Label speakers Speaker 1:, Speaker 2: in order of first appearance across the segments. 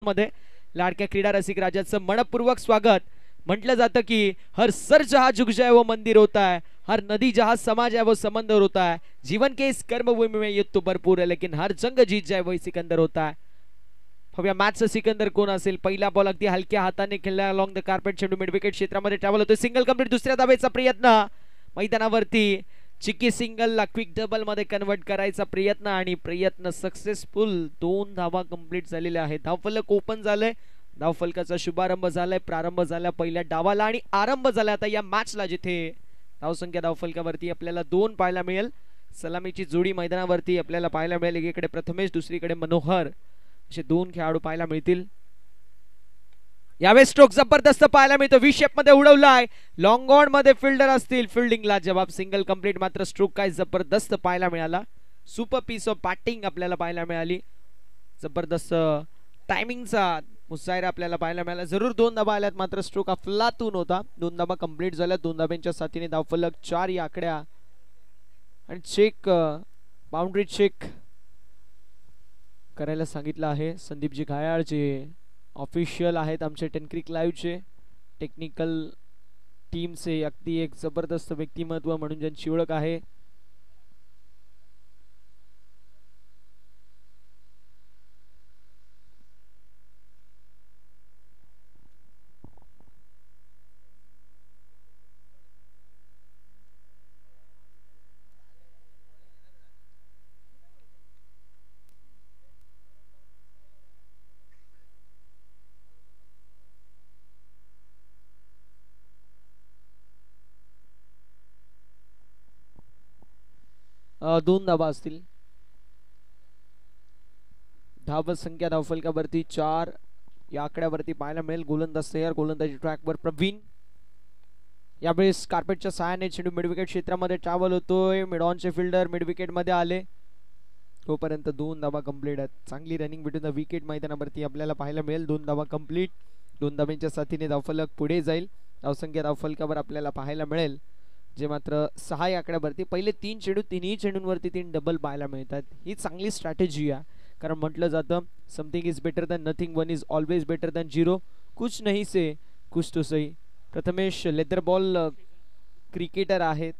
Speaker 1: मध्ये लाडक्या क्रीडा रसिक राजाचं मनपूर्वक स्वागत। म्हटलं जातं की हर सर जहां झुक जाए वो मंदिर होता है, हर नदी जहां समा जाए वो समंदर होता है, जीवन के इस कर्मभूमि में युद्ध तो भरपूर है लेकिन हर जंग जीत जाए वही सिकंदर होता है। बघूया मॅचचा सिकंदर कोण असेल। पहिला बॉल अगदी हलक्या हाताने खेळला अलॉंग द कार्पेट, चेंडू मिड विकेट क्षेत्रामध्ये ट्रॅव्हल होतोय। सिंगल कंप्लीट, दुसऱ्या धावेचा प्रयत्न मैदानावरती, चिक्की सिंगलला क्विक डबल मध्ये कन्वर्ट करायचा प्रयत्न आणि प्रयत्न सक्सेसफुल। 2 धावा कंप्लीट झालेल्या आहेत। धावफलक ओपन झालंय, धावफलकाचा शुभारंभ झालाय, प्रारंभ झाला पहिल्या डावाला आणि आरंभ झाला आता या मॅचला, जिथे धावसंख्या धावफलकावरती आपल्याला 2 पाहायला मिळेल। सलामीची जोडी मैदानावरती आपल्याला पाहायला मिळेल, एकीकडे प्रथमेश दुसरीकडे मनोहर, असे 2 खेळाडू पाहायला मिळतील। यावेळेस स्ट्रोक जबरदस्त पाहायला मिळतो, व्ही शेप मध्ये उडवलाय, लॉंग ऑन मध्ये फिल्डर असतील, फिल्डिंगला जवाब सिंगल कंप्लीट, मात्र स्ट्रोक काय जबरदस्त पाहायला मिळाला। सुपर पीस ऑफ बॅटिंग आपल्याला पाहायला मिळाली, जबरदस्त टायमिंगचा मुसायरा आपल्याला पाहायला मिळाला। जरूर 2 धाबा आल्यात, मात्र स्ट्रोक अफलातून होता। 2 धाबा कंप्लीट झाल्या, 2 धाब्यांच्या साथीने धावफलक 4 या आकड्या आणि चेक बाउंड्री चेक करायला सांगितलं आहे संदीपजी घायाळ, जे ऑफिशियल आहेत आमचे टेनक्रिक लाईव्हचे टेक्निकल टीमचे, अगदी एक जबरदस्त व्यक्तिमत्व म्हणून ज्यांची ओळख आहे। दोन धाबा असतील। धाव संख्या धावफलकावरती 4 या आकड्यावरती पाहायला मिळेल। गोलंदाज तयार, गोलंदाजी ट्रॅकवर प्रवीण। यावेळेस कार्पेटच्या सहाय्याने चेंडू मिड विकेट क्षेत्रामध्ये ट्रॅव्हल होतोय, मिड ऑनचे फिल्डर मिड विकेट मध्ये आले, तोपर्यंत 2 धाबा कंप्लीट आहेत। चांगली रनिंग बिटवीन द विकेट मैदानावरती आपल्याला पाहायला मिळेल। 2 धाबा कंप्लीट, 2 धाब्यांच्या साथीने धावफलक पुढे जाईल। धावसंख्या धावफलकावर आपल्याला पाहायला मिळेल, जे मात्र 6 या आकड्यावरती पहिले 3 चेंडू, तिन्ही चेंडूंवरती 3 डबल पाहायला मिळतात। ही चांगली स्ट्रॅटेजी आहे, कारण म्हटलं जातं something is better than nothing, one is always better than zero, कुछ नहीं से कुछ तो सही। प्रथमेश लेदर बॉल क्रिकेटर आहेत,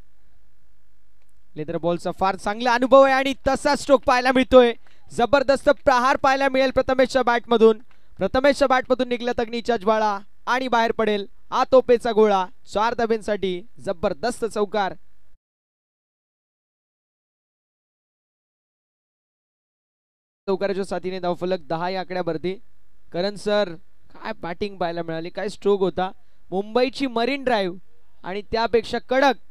Speaker 1: लेदर बॉलचा फार चांगला अनुभव आहे आणि तसा स्ट्रोक पाहायला मिळतोय। जबरदस्त प्रहार पाहायला मिळेल प्रथमेशच्या बॅटमधून, प्रथमेशच्या बॅटमधून निघला अग्नीचा ज्वाळा आणि बाहेर पडेल हा तोपेचा गोळा। 4 धाब्यांसाठी जबरदस्त चौकार। चौकाराच्या साथीने धावफलक 10 या आकड्यावरती। करण सर, काय बॅटिंग पाहायला मिळाली, काय स्ट्रोक होता। मुंबईची मरीन ड्राईव्ह आणि त्यापेक्षा कडक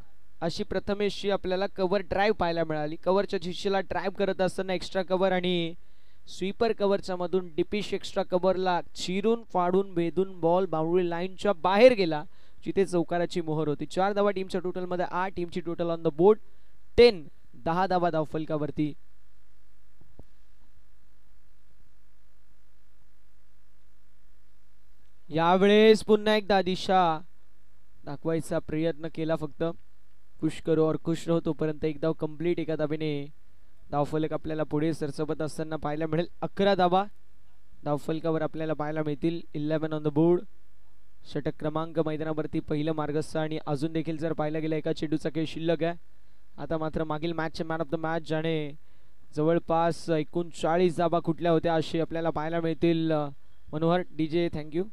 Speaker 1: अशी प्रथमेशची आपल्याला कव्हर ड्राईव्ह पाहायला मिळाली। कव्हरच्या दिशेला ड्राईव्ह करत असताना एक्स्ट्रा कव्हर आणि स्वीपर कव्हरच्या मधून डिपिश एक्स्ट्रा कव्हरला चिरून फाडून भेदून बॉल बाउंड्री लाईनच्या बाहेर गेला, जिथे चौकाराची मोहर होती। 4 धावा टीमच्या टोटल मध्ये, 8 टीमची टोटल ऑन द बोर्ड 10, 10 धावा धावफलकावरती। यावेळेस पुन्हा एकदा दिशा दाखवायचा प्रयत्न केला, फक्त खुश करो और खुश रहो, तोपर्यंत एक धाव कंप्लीट। एका धावेने धावफलक आपल्याला पुढे सरसबत असताना पाहायला मिळेल। 11 धावा धावफलकावर आपल्याला पाहायला मिळतील, 11 ऑन द बोर्ड। षटक क्रमांक मैदानावरती पहिलं मार्गस्थ आणि अजून देखील जर पाहायला गेलं एका चेंडूचा खेळ शिल्लक आहे। आता मात्र मागील मॅचचे मॅन ऑफ द मॅच जाणे जवळपास 39 धावा कुठल्या होत्या असे आपल्याला पाहायला मिळतील। Manohar DJ thank you.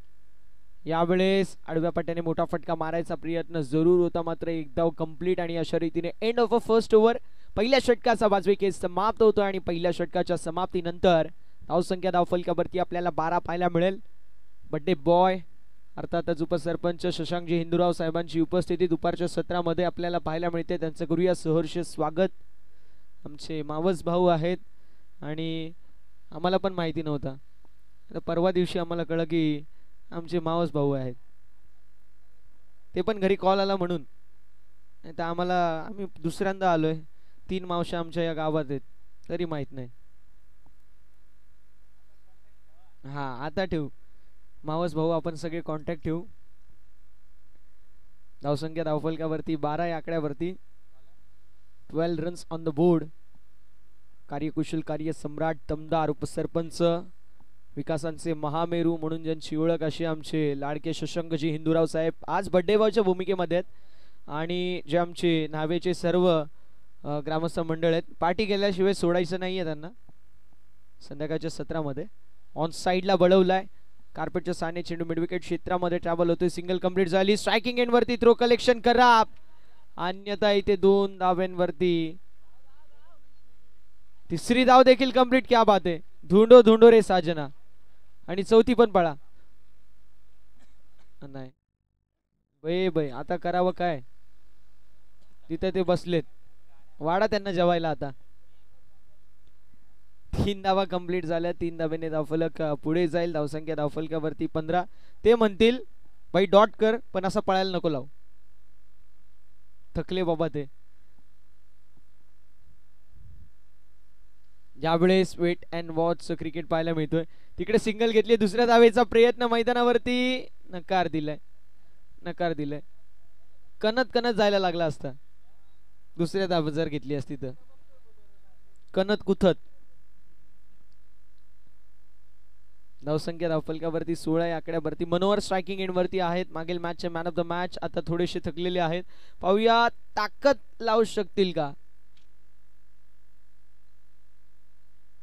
Speaker 1: यावेळेस आडव्या पट्ट्याने मोठा फटका मारायचा प्रयत्न जरूर होता, मात्र एक धाव कंप्लीट आणि अशा रीतीने end of a first over, पहिल्या षटकाचा वाजवी केस समाप्त होतो आणि पहिल्या षटकाच्या समाप्तीनंतर धावसंख्या धावफलकावरती आपल्याला 12 पाहायला मिळेल। बड्डे बॉय अर्थातच उपसरपंच शशांकजी हिंदूराव साहेबांची उपस्थिती दुपारच्या सत्रामध्ये आपल्याला पाहायला मिळते, त्यांचं करूया सहर्ष स्वागत। आमचे मावस भाऊ आहेत आणि आम्हाला पण माहिती नव्हतं, परवा दिवशी आम्हाला कळलं की आमचे मावस भाऊ आहेत, ते पण घरी कॉल आला म्हणून, नाही तर आम्हाला, आम्ही दुसऱ्यांदा आलोय, 3 मावशा आमच्या या गावात आहेत तरी माहित नाही। हा आता ठेवू मावस भाऊ, आपण सगळे कॉन्टॅक्ट ठेवू। धावसंख्या धावफलकावरती 12 या आकड्यावरती, 12 रन्स ऑन द बोर्ड। कार्यकुशल कार्य सम्राट दमदार उपसरपंच विकासांचे महामेरू म्हणून ज्यांची ओळख अशी आमचे लाडके शशांकजी हिंदूराव साहेब आज बर्थडे बॉयच्या भूमिकेमध्ये आहेत आणि जे आमचे नावेचे सर्व ग्रामस्थ मंडळ आहेत पार्टी केल्याशिवाय सोडायचं नाहीये त्यांना संध्याकाळच्या सत्रामध्ये ऑन साइडला बळवलाय कार्पेटच्या साने चेंडू मिडविकेट क्षेत्रामध्ये ट्रॅव्हल होतोय सिंगल कंप्लीट झाली स्ट्रायकिंग एंड वरती थ्रो कलेक्शन करा अन्यथा इथे 2 धाव्यांवरती तिसरी धाव देखील कंप्लीट क्या बात आहे धुंडो धुंडो रे साजना आणि चौथी पण पळा नाही बे आता करावं काय तिथे ते बसलेत वाडा त्यांना जेवायला आता 3 धावा कंप्लीट झाल्या 3 धावेने धावफलक पुढे जाईल धावसंख्या धावफलकावरती 15 ते म्हणतील भाई डॉट कर पण असं पळायला नको लाव थकले बाबा ते यावेळेस वेट अँड वॉच क्रिकेट पाहायला मिळतोय तिकडे सिंगल घेतली दुसऱ्या धावेचा प्रयत्न मैदानावरती नकार दिलाय कणत जायला लागला असता दुसऱ्या धाव जर घेतली असती तर कणत कुथत धावसंख्या धावफलकावरती 16 या आकड्यावरती मनोहर स्ट्रायकिंग एंड वरती आहेत मागील मॅचचे मॅन ऑफ द मॅच आता थोडेसे थकलेले आहेत पाहूया ताकद लावू शकतील का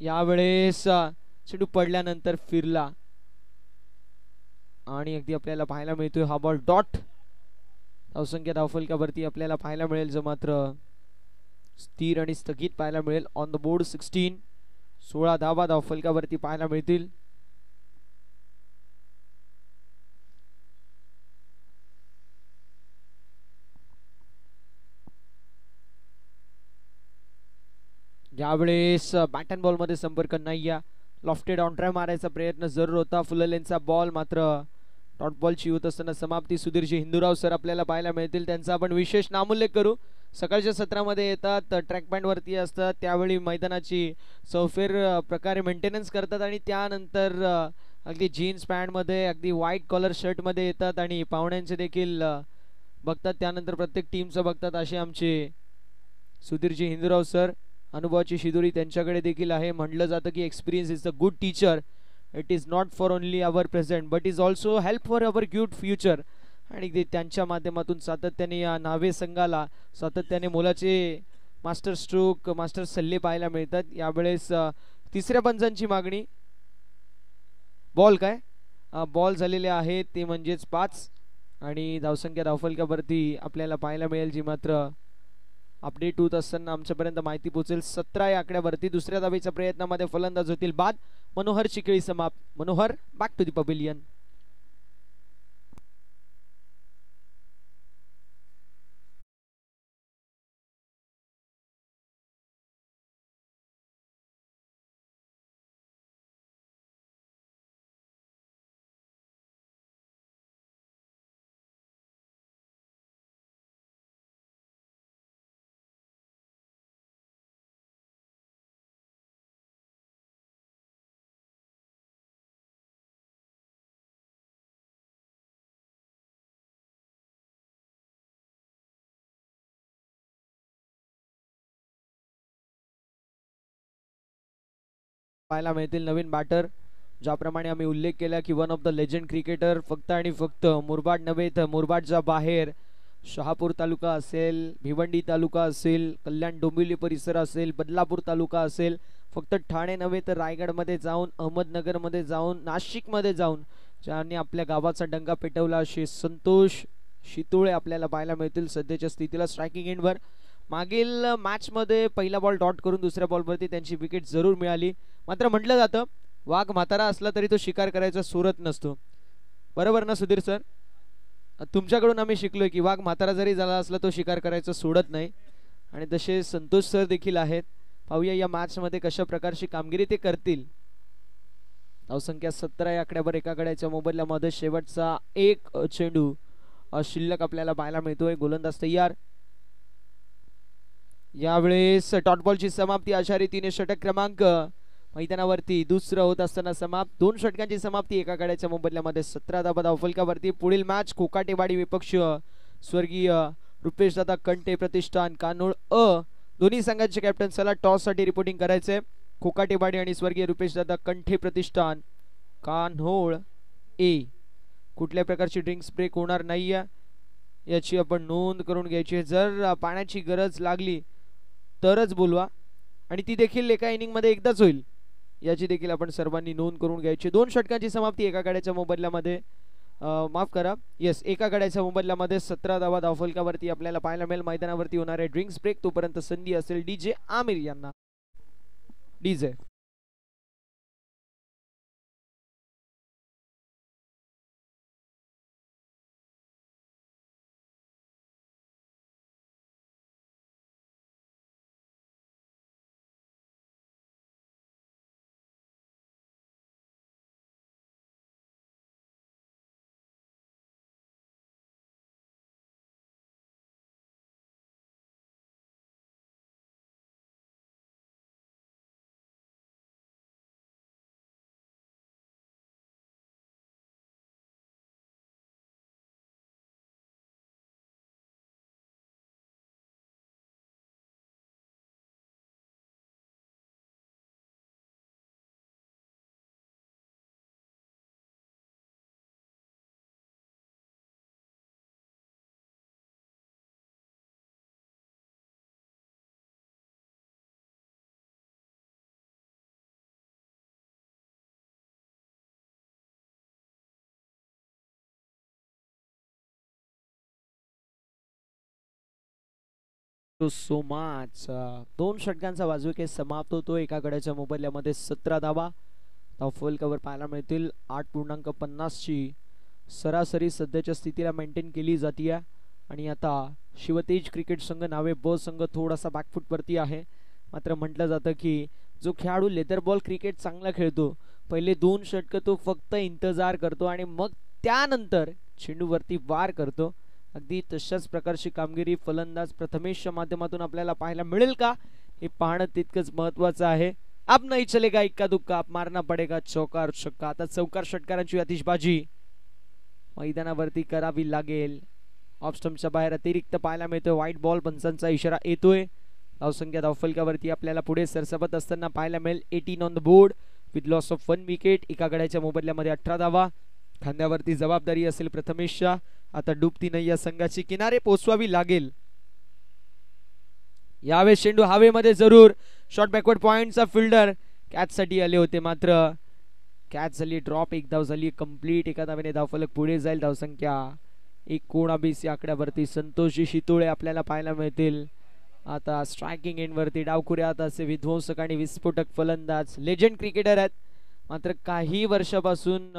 Speaker 1: यावेळेस चेंडू पडल्यानंतर फिरला आणि अगदी आपल्याला पाहायला मिळतोय हा बॉल डॉट धावसंख्या धावफलकावरती आपल्याला पाहायला मिळेल जो मात्र स्थिर आणि स्थगित पाहायला मिळेल ऑन द बोर्ड 16 धावा धावफलकावरती पाहायला मिळतील यावेळेस बॅट अँड बॉल मध्ये संपर्क नाही या लॉफ्टेड ऑन ट्राय मारायचा प्रयत्न जरूर होता फुल लेनचा बॉल मात्र डॉट बॉलची होत असताना समाप्ती सुधीरजी हिंदूराव सर आपल्याला पाहायला मिळतील त्यांचा आपण विशेष नामोल्लेख करू सकाळच्या सत्रामध्ये येतात ट्रॅक पॉइंट वरती असतात त्यावेळी मैदानाची चौफेर प्रकारे मेंटेनन्स करतात आणि त्यानंतर अगदी जीन्स पॅन्ट मध्ये अगदी व्हाईट कॉलर शर्ट मध्ये येतात आणि पाहुण्यांचे देखील बघतात त्यानंतर प्रत्येक टीमचं बघतात असे आमचे सुधीरजी हिंदूराव सर अनुभवाची शिदोरी त्यांच्याकडे देखील आहे म्हटलं जातं की experience is the good teacher it is not for only our present but is also help for our good future आणि ते त्यांच्या माध्यमातून सातत्याने या नावे संघाला सातत्याने मोलाचे मास्टर स्ट्रोक मास्टर सल्ले पाहायला मिळतात यावेळेस तिसऱ्या पंचांची मागणी बॉल काय बॉल झालेले आहेत ते म्हणजेच 5 आणि धावसंख्या धावफलकावरती आपल्याला पाहायला मिळेल जी मात्र अपडेट होत असताना आमच्यापर्यंत माहिती पोहोचेल 17 या आकड्यावरती दुसऱ्या धावेच्या प्रयत्नामध्ये फलंदाज होतील बाद मनोहर चिखळी समाप्त Manohar back to the pavilion पाहायला मिळतील नवीन बॅटर ज्याप्रमाणे आम्ही उल्लेख केला की one of the legend cricketer फक्त आणि फक्त मुरबाड नव्हे तर मुरबाडच्या बाहेर शहापूर तालुका असेल भिवंडी तालुका असेल कल्याण डोंबिवली परिसर असेल बदलापूर तालुका असेल फक्त ठाणे नव्हे तर रायगडमध्ये जाऊन अहमदनगरमध्ये जाऊन नाशिकमध्ये जाऊन ज्यांनी आपल्या गावाचा डंका पेटवला असे संतोष शितोळे आपल्याला पाहायला मिळतील सध्याच्या स्थितीला स्ट्रायकिंग एंडवर मागील मॅच मध्ये पहिला बॉल डॉट करून दुसऱ्या बॉलवरती त्यांची विकेट जरूर मिळाली मात्र म्हटलं जातं वाघ म्हातारा असला तरी तो शिकार करायचा सुरत नसतो बरोबर ना सुधीर सर तुमच्याकडून आम्ही शिकलोय की वाघ म्हातारा जरी झाला असला तो शिकार करायचा सोडत नाही आणि तसे संतोष सर देखील आहेत पाहूया या मॅच मध्ये कशा प्रकारची कामगिरी ते करतील धावसंख्या 17 या आकड्यावर एका गड्याच्या मोबदल्यामध्ये शेवटचा एक चेंडू शिल्लक आपल्याला पाहायला मिळतोय गोलंदाज तयार यावेळेस डॉट बॉलची समाप्ती अशा रीतीने षटक क्रमांक मैदानावरती दुसरं होत असताना समाप्त 2 षटकांची समाप्ती एका गड्याच्या मोबदल्यामध्ये 17 धावा धावफलकावरती पुढील मॅच कोकाटेवाडी विपक्ष स्वर्गीय रुपेश दादा कंटे प्रतिष्ठान कानोळ दोन्ही संघाचे कॅप्टन चला टॉस साठी रिपोर्टिंग करायचंय कोकाटेवाडी आणि स्वर्गीय रुपेश दादा कंठे प्रतिष्ठान कान्होळ ए. कुठल्या प्रकारची ड्रिंक्स ब्रेक होणार नाही याची आपण नोंद करून घ्यायची. जर पाण्याची गरज लागली तरच बोलवा आणि ती देखील एका इनिंग मध्ये एकदाच होईल याची देखील आपण सर्वांनी नोंद करून घ्यायची. 2 षटकांची समाप्ती एका गड्याच्या मोबदल्यामध्ये, माफ करा, येस, एका गड्याच्या मोबदल्यामध्ये 17 धावा धावफलकावरती आपल्याला पाहायला मिळेल. मैदानावरती होणारे ड्रिंक्स ब्रेक तोपर्यंत संधी असेल डीजे आमिर यांना. डीजे. So much. 2 षटकांचा बाजूके समाप्त होतो. एका गड्याच्या मोबदल्यामध्ये 17 धावा धावफलकावर पाहायला मिळतील. 8.50 ची सरासरी सध्याच्या स्थितीला मेंटेन केली जाते आणि आता शिवतेज क्रिकेट संघ नावे ब संघ थोडासा बॅकफुट वरती आहे. मात्र म्हटलं जातं की जो खेळाडू लेदर बॉल क्रिकेट चांगला खेळतो पहिले 2 षटक तो फक्त इंतजार करतो आणि मग त्यानंतर चेंडूवरती वार करतो. अगदी तशाच प्रकारची कामगिरी फलंदाज प्रथमेशच्या माध्यमातून आपल्याला पाहायला मिळेल का हे पाहणं तितकंच महत्वाचं आहे. अब नाही चलेगा इक्का दुक्का, अब मारना पडेगा चौकार छक्का. आता चौकार षटकारांची आतिषबाजी मैदानावरती करावी लागेल. ऑफ स्टंपच्या बाहेर अतिरिक्त पाहायला मिळतोय. व्हाईट बॉल पंचांचा इशारा येतोय. धावसंख्या धावफलकावरती आपल्याला पुढे सरसबत असताना पाहायला मिळेल. 18 on the board with loss of 1 wicket. एका गड्याच्या मोबदल्यामध्ये 18 धावा. खांद्यावरती जबाबदारी असेल प्रथमेशच्या. आता डुबती नाही या संघाची, किनारे पोचवावी लागेल. यावेळेस चेंडू हवेमध्ये जरूर. शॉर्ट बॅकवर्ड पॉइंटचा फिल्डर कॅच साठी आले होते मात्र कॅच झाली ड्रॉप. एक धाव झाली कंप्लीट. एका धावेने धावफलक पुढे जाईल. धावसंख्या 19 या आकड्यावरती संतोषजी शितोळे आपल्याला पाहायला मिळतील. आता स्ट्रायकिंग एंड वरती डावखुऱ्यात असे विध्वंसक आणि विस्फोटक फलंदाज लेजंड क्रिकेटर आहेत. मात्र काही वर्षापासून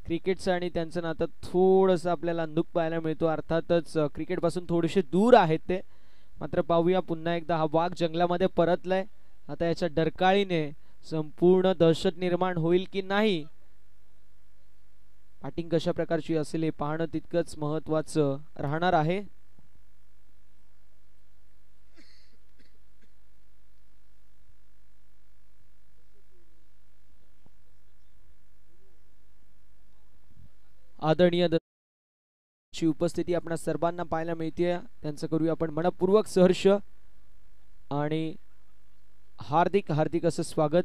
Speaker 1: क्रिकेटचं आणि त्यांचं नातं थोडंसं आपल्याला नुक पाहायला मिळतो. अर्थातच क्रिकेट पासून थोडेसे दूर आहेत ते. मात्र पाहूया पुन्हा एकदा हा वाघ जंगलामध्ये परतलाय. आता याच्या डरकाळीने संपूर्ण दहशत निर्माण होईल की नाही, बॅटिंग कशा प्रकारची असेल हे पाहणं तितकंच महत्वाचं राहणार आहे. आदरणीय ची उपस्थिती आपल्या सर्वांना पाहायला मिळते. त्यांचं करूया आपण मनपूर्वक सहर्ष आणि हार्दिक हार्दिक असं स्वागत.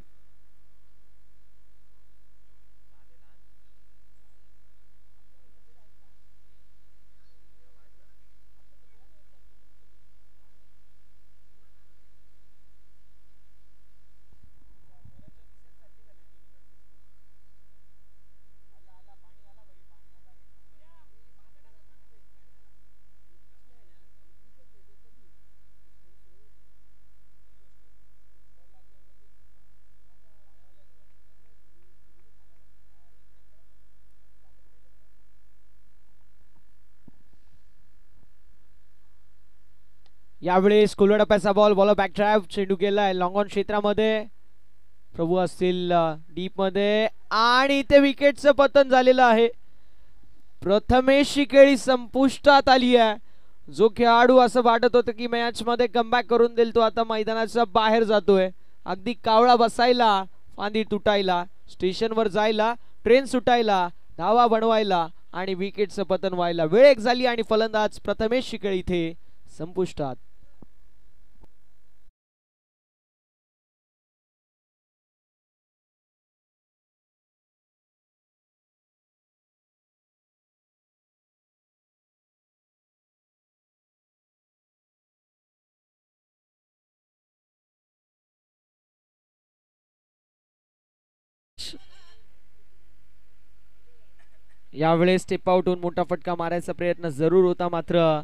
Speaker 1: यावेळेस कोलडप्याचा बॉल, बॉल बॅक ड्राइव्ह, चेंडू गेलाय लॉंग ऑन क्षेत्रामध्ये. प्रभू असतील डीप मध्ये आणि इथे विकेटचं पतन झालेलं आहे. प्रथमेशची खेळी संपुष्टात आली आहे. जो खेळाडू असं वाटत होतं की मॅच मध्ये कमबॅक करून देईल तो आता मैदानाच्या बाहेर जातोय. अगदी कावळा बसायला, फांदी तुटायला, स्टेशनवर जायला, ट्रेन सुटायला, धावा बनवायला आणि विकेटचं पतन व्हायला वेळ एक झाली आणि फलंदाज प्रथमेशची खेळी इथे संपुष्टात. यावेळेस स्टेप आउट होऊन मोठा फटका मारायचा प्रयत्न जरूर होता, मात्र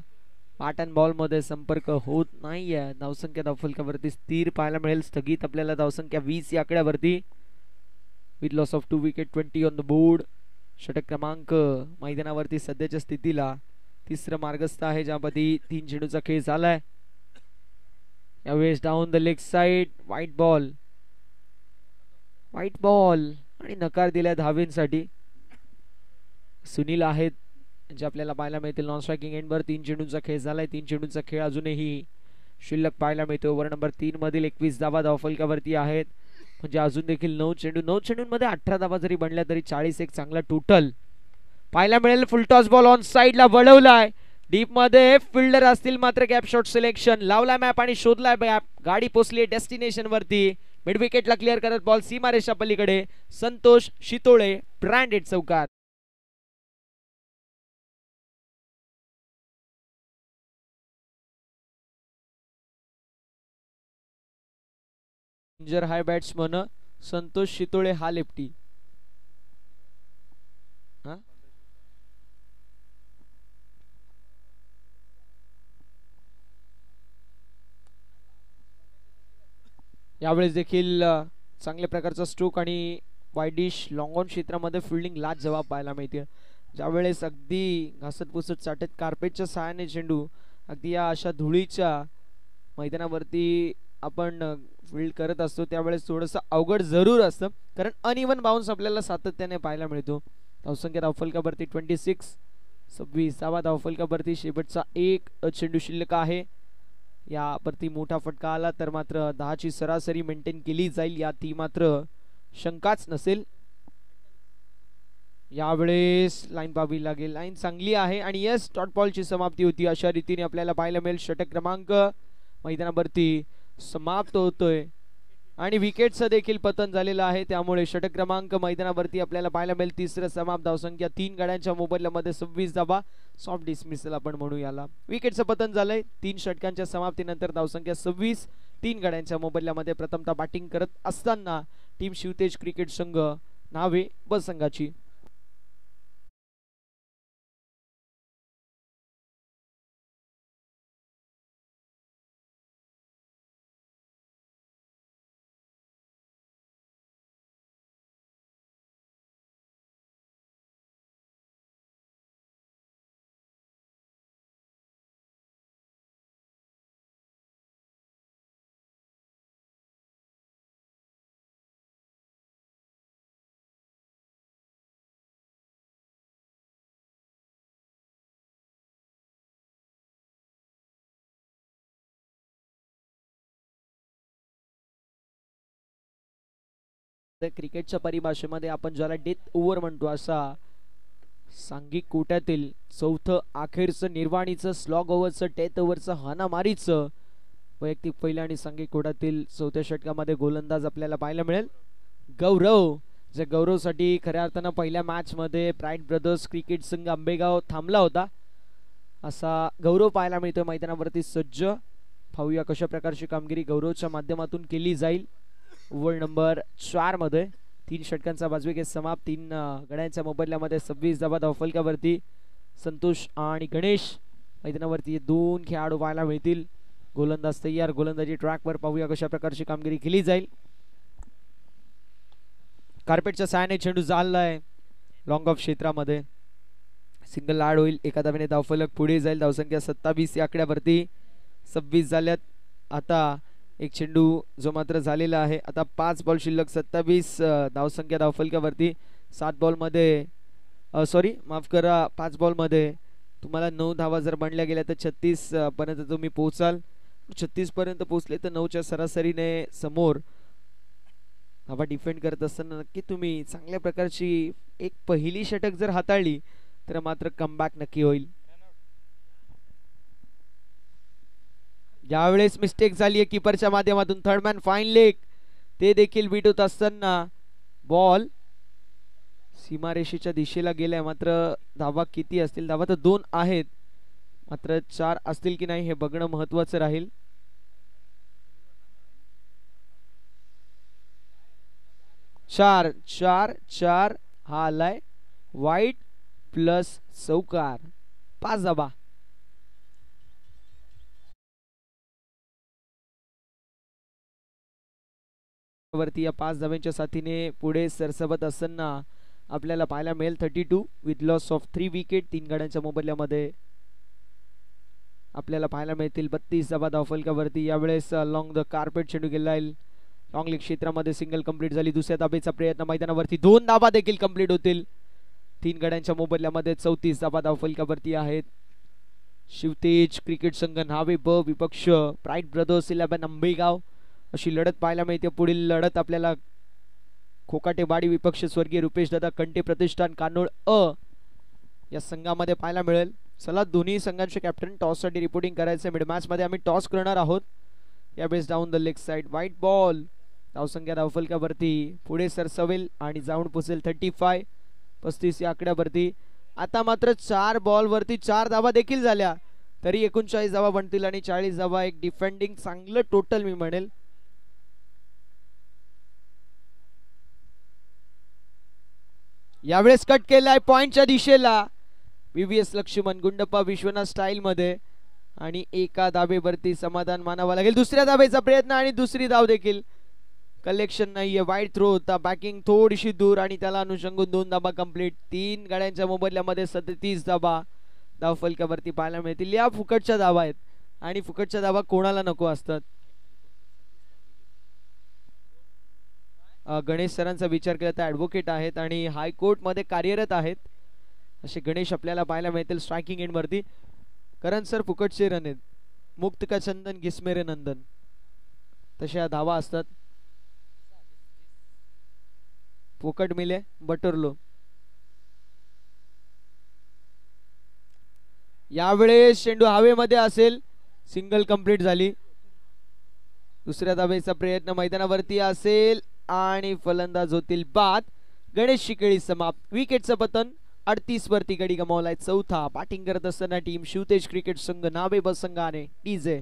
Speaker 1: बॅट अँड बॉल मध्ये संपर्क होत नाहीये. धावसंख्या धावफलकावरती स्थिर पाहायला मिळेल. स्थगित आपल्याला धावसंख्या 20 या आकड्यावरती. With loss of 2 wicket, 20 on the board. षटक क्रमांक मैदानावरती सध्याच्या स्थितीला तिसरं मार्गस्थ आहे, ज्यामध्ये 3 चेंडूचा खेळ झालाय. यावेळेस down the leg side, white ball आणि नकार दिलाय धावेंसाठी. सुनील आहेत जे आपल्याला पाहायला मिळतील नॉन स्ट्रायकिंग एंडवर. 3 चेंडूंचा खेळ झालाय. 3 चेंडूंचा खेळ अजूनही शिल्लक पाहायला मिळतो. ओव्हर नंबर 3 मधील 21 धावा धावफलकावरती आहेत, म्हणजे अजून देखील 9 चेंडूंमध्ये 18 धावा जरी बनल्या तरी 40 एक चांगला टोटल पाहायला मिळेल. फुल टॉस बॉल ऑन साइडला वळवलाय. डीप मध्ये फिल्डर असतील, मात्र गॅप शॉट सिलेक्शन लावलाय मॅप आणि शोधलाय मॅप. गाडी पोहोचली डेस्टिनेशन वरती. मिड विकेटला क्लिअर करत बॉल सीमारेषा पलीकडे. संतोष शितोळे ब्रँडेड चौकात. हाय बॅट्समन संतोष शितोळे हा लेफ्टी. यावेळेस देखील चांगल्या प्रकारचा स्ट्रोक आणि वाईडिश लॉंग ऑन क्षेत्रामध्ये फिल्डिंग लाच जवाब पाहायला मिळते. ज्यावेळेस अगदी घासत पुसत चाटत कार्पेटच्या सहाय्याने चेंडू अगदी या अशा धुळीच्या मैदानावरती आपण फील्ड करत असतो, त्यावेळेस थोडंसं अवघड जरूर असतं, कारण अनइव्हन बाउन्स आपल्याला सातत्याने पाहायला मिळतो. धावसंख्या धावफलकावरती 26 धावा धावफलकावरती. शेवटचा एक चेंडू शिल्लक आहे. यावरती मोठा फटका आला तर मात्र 10ची सरासरी मेंटेन केली जाईल, या ती मात्र शंकाच नसेल. यावेळेस लाईन पाहावी लागेल. लाईन चांगली आहे आणि यस डॉट बॉलची समाप्ती होती. अशा रीतीने आपल्याला पाहायला मिळेल षटक क्रमांक मैदानावरती समाप्त होतोय आणि विकेटचं देखील पतन झालेलं आहे. त्यामुळे षटक क्रमांक मैदानावरती आपल्याला पाहायला मिळेल तिसरं समाप्त. धावसंख्या 3 गड्यांच्या मोबदल्यामध्ये 26 धावा. सॉफ्ट डिसमिसल आपण म्हणू याला. विकेटचं पतन झालंय. 3 षटकांच्या समाप्तीनंतर धावसंख्या 26. 3 गड्यांच्या मोबदल्यामध्ये प्रथमतः बॅटिंग करत असताना टीम शिवतेज क्रिकेट संघ नावे ब संघाची. क्रिकेटच्या परिभाषेमध्ये आपण ज्याला डेथ ओव्हर म्हणतो, असा सांघिक कोट्यातील चौथं अखेरचं निर्वाणीचं स्लॉग ओव्हरचं डेथ ओव्हरचं हाणामारीचं वैयक्तिक पहिल्या आणि सांघिक कोट्यातील चौथ्या षटकामध्ये गोलंदाज आपल्याला पाहायला मिळेल गौरव. जे गौरवसाठी खऱ्या अर्थानं पहिल्या मॅच मध्ये प्राईड ब्रदर्स क्रिकेट संघ आंबेगाव थांबला होता, असा गौरव पाहायला मिळतोय मैदानावरती सज्ज. पाहूया कशा प्रकारची कामगिरी गौरवच्या माध्यमातून केली जाईल. ओव्हर नंबर 4 मध्ये 3 षटकांचा बाजूके समाप्त. 3 गड्यांच्या मोबदल्यामध्ये 26 धावा धावफलकावरती. संतोष आणि गणेश मैदानावरती 2 खेळाडू पाहायला मिळतील. गोलंदाज तयार. गोलंदाजी ट्रॅकवर. पाहूया कशा प्रकारची कामगिरी केली जाईल. कार्पेटच्या साहाय्याने चेंडू जाळलाय लॉंग ऑफ क्षेत्रामध्ये. सिंगल ऍड होईल. एका धावेने धावफलक पुढे जाईल. धावसंख्या 27 या आकड्यावरती. 26 झाल्यात. आता एक चेंडू जो मात्र झालेला आहे. आता 5 बॉल शिल्लक. 27 धावसंख्या धावफलकावरती. 7 बॉल मध्ये सॉरी माफ करा 5 बॉल मध्ये तुम्हाला 9 धावा जर बनल्या गेल्या तर 36 पर्यंत तुम्ही पोहोचाल. 36 पर्यंत पोहोचले तर 9च्या सरासरीने समोर धावा डिफेंड करत असताना नक्की तुम्ही चांगल्या प्रकारची एक पहिली षटक जर हाताळली तर मात्र कमबॅक नक्की होईल. यावेळेस मिस्टेक झाली आहे कीपरच्या माध्यमातून. थर्ड मॅन फाईन लेग ते देखील बीट होत असताना बॉल सीमारेषेच्या दिशेला गेलाय. मात्र धावा किती असतील? धावा तर 2 आहेत, मात्र 4 असतील की नाही हे बघणं महत्वाचं राहील. चार हा आलाय वाईट. प्लस चौकार 5 धाबा. वरती या 5 धाब्यांच्या साथीने पुढे सरसबत असताना आपल्याला पाहायला मिळेल 32 विथ लॉस ऑफ 3 विकेट. 3 गड्यांच्या मोबदल्यामध्ये आपल्याला पाहायला मिळतील 32 धाबा धावफलकावरती. यावेळेस लॉंग द कार्पेट चेंडू गेला आहे. लॉंग लेग क्षेत्रामध्ये सिंगल कंप्लीट झाली. दुसऱ्या धाबेचा प्रयत्न मैदानावरती 2 धाबा देखील कंप्लीट होतील. 3 गड्यांच्या मोबदल्यामध्ये 34 धाबा धावफलकावरती आहेत. शिवतेज क्रिकेट संघ न्हावे ब विपक्ष प्राईड ब्रदर्स 11 आंबेगाव अशी लढत पाहायला मिळते. पुढील लढत आपल्याला खोकाटेवाडी विपक्ष स्वर्गीय रुपेश दादा कंटे प्रतिष्ठान कानोळ अ या संघामध्ये पाहायला मिळेल. चला दोन्ही संघांचे कॅप्टन टॉस साठी रिपोर्टिंग करायचे. मिड मॅच मध्ये आम्ही टॉस करणार आहोत. यावेळेस down the leg side white ball. धावसंख्या धावफलकावरती पुढे सरसवेल आणि जाऊन पोहोचेल 35 या आकड्यावरती. आता मात्र 4 बॉल वरती 4 धावा देखील झाल्या तरी 39 धावा बनतील आणि 40 धावा एक डिफेंडिंग चांगलं टोटल मी म्हणेल. यावेळेस कट केलाय पॉइंटच्या दिशेला व्हीव्हीएस लक्ष्मण गुंडप्पा विश्वनाथ स्टाईल मध्ये आणि एका धाबेवरती समाधान मानावं लागेल. दुसऱ्या धाबेचा प्रयत्न आणि दुसरी धाव देखील कलेक्शन नाहीये. वाईड थ्रो होता. बॅकिंग थोडीशी दूर आणि त्याला अनुषंगून 2 धाबा कंप्लीट. 3 गाड्यांच्या मोबदल्यामध्ये 37 धाबा धावफलकावरती पाहायला मिळतील. या फुकटच्या धाबा आहेत आणि फुकटच्या धाबा कोणाला नको असतात. गणेश सरांचा विचार केला तर ॲडव्होकेट आहेत आणि हायकोर्ट मध्ये कार्यरत आहेत असे गणेश आपल्याला पाहायला मिळतील. स्ट्रायकिंग एंड वरती करण सर फुकटचे रन आहेत. मुक्त का चंदन गिस्मेरे नंदन तशा धावा असतात. फुकट मिले बटरलो. यावेळेस चेंडू हवेमध्ये असेल. सिंगल कंप्लीट झाली. दुसऱ्या धावेचा प्रयत्न मैदानावरती असेल आणि फलंदाज होतील बाद. गणेश शिकेळी समाप्त. विकेटचं पतन 38 वरती गडी गमावलाय. चौथा बॅटिंग करत असताना टीम शिवतेज क्रिकेट संघ नावे बस संघाने डीजे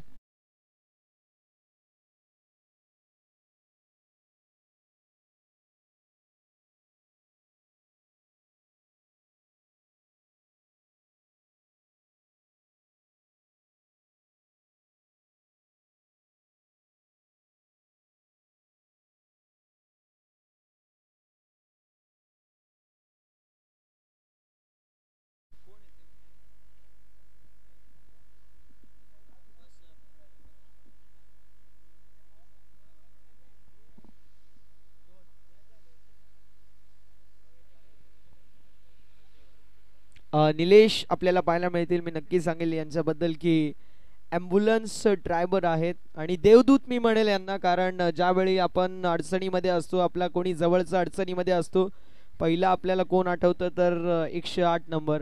Speaker 1: निलेश आपल्याला पाहायला मिळतील. मी नक्की सांगेल यांच्याबद्दल की ॲम्ब्युलन्स ड्रायव्हर आहेत आणि देवदूत मी म्हणेल यांना. कारण ज्यावेळी आपण अडचणीमध्ये असतो आपला कोणी जवळचा अडचणीमध्ये असतो पहिला आपल्याला कोण आठवतं तर 108 नंबर.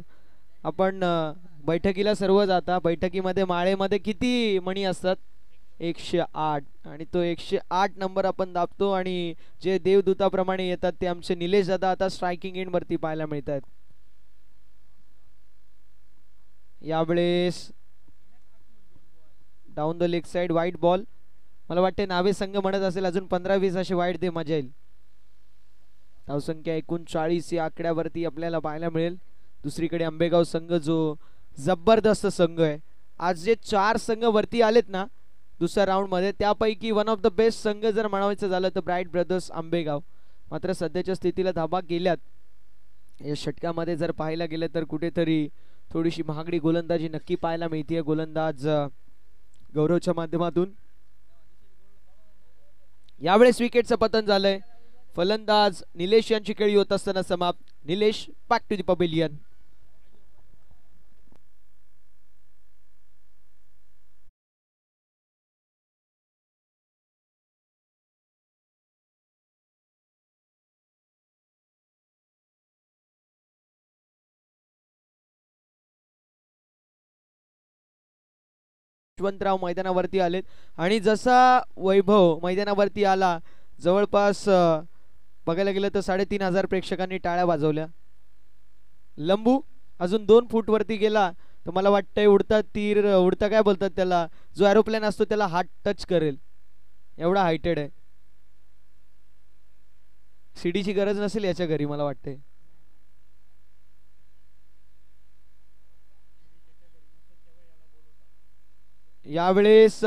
Speaker 1: आपण बैठकीला सर्व जाता. बैठकीमध्ये माळेमध्ये किती मणी असतात 108 आणि तो 108 नंबर आपण दाबतो आणि जे देवदूताप्रमाणे येतात ते आमचे निलेश दादा आता स्ट्रायकिंग एंड वरती पाहायला मिळतात. यावेळेस डाऊन द लेग साइड वाईट बॉल. मला वाटते नावे संघ म्हणत असेल अजून 15-20 असे वाईट दे मजा येईल. धावसंख्या 39 या आकड्यावरती आपल्याला पाहायला मिळेल. दुसरीकडे आंबेगाव संघ जो जबरदस्त संघ आहे. आज जे 4 संघ वरती आलेत ना दुसऱ्या राऊंड मध्ये त्यापैकी वन ऑफ द बेस्ट संघ जर म्हणायचं झालं तर ब्राईट ब्रदर्स आंबेगाव. मात्र सध्याच्या स्थितीला धाबा गेल्यात. या षटकामध्ये जर पाहायला गेलं तर कुठेतरी थोडीशी महागडी गोलंदाजी नक्की पाहायला मिळते. गोलंदाज गौरवच्या माध्यमातून यावेळेस विकेटचं पतन झालंय. फलंदाज निलेश यांची खेळी होत असताना समाप्त. Nilesh back to the pavilion. Yashwantrao मैदानावरती आलेत आणि जसा वैभव मैदानावरती आला जवळपास बघायला गेलं तर 3500 प्रेक्षकांनी टाळ्या वाजवल्या. लंबू अजून 2 फूट वरती गेला तर मला वाटतंय उडता तीर उडता काय बोलतात त्याला जो एरोप्लेन असतो त्याला हात टच करेल एवढा हायटेड आहे. सीडीची गरज नसेल याच्या घरी मला वाटते. यावेळेस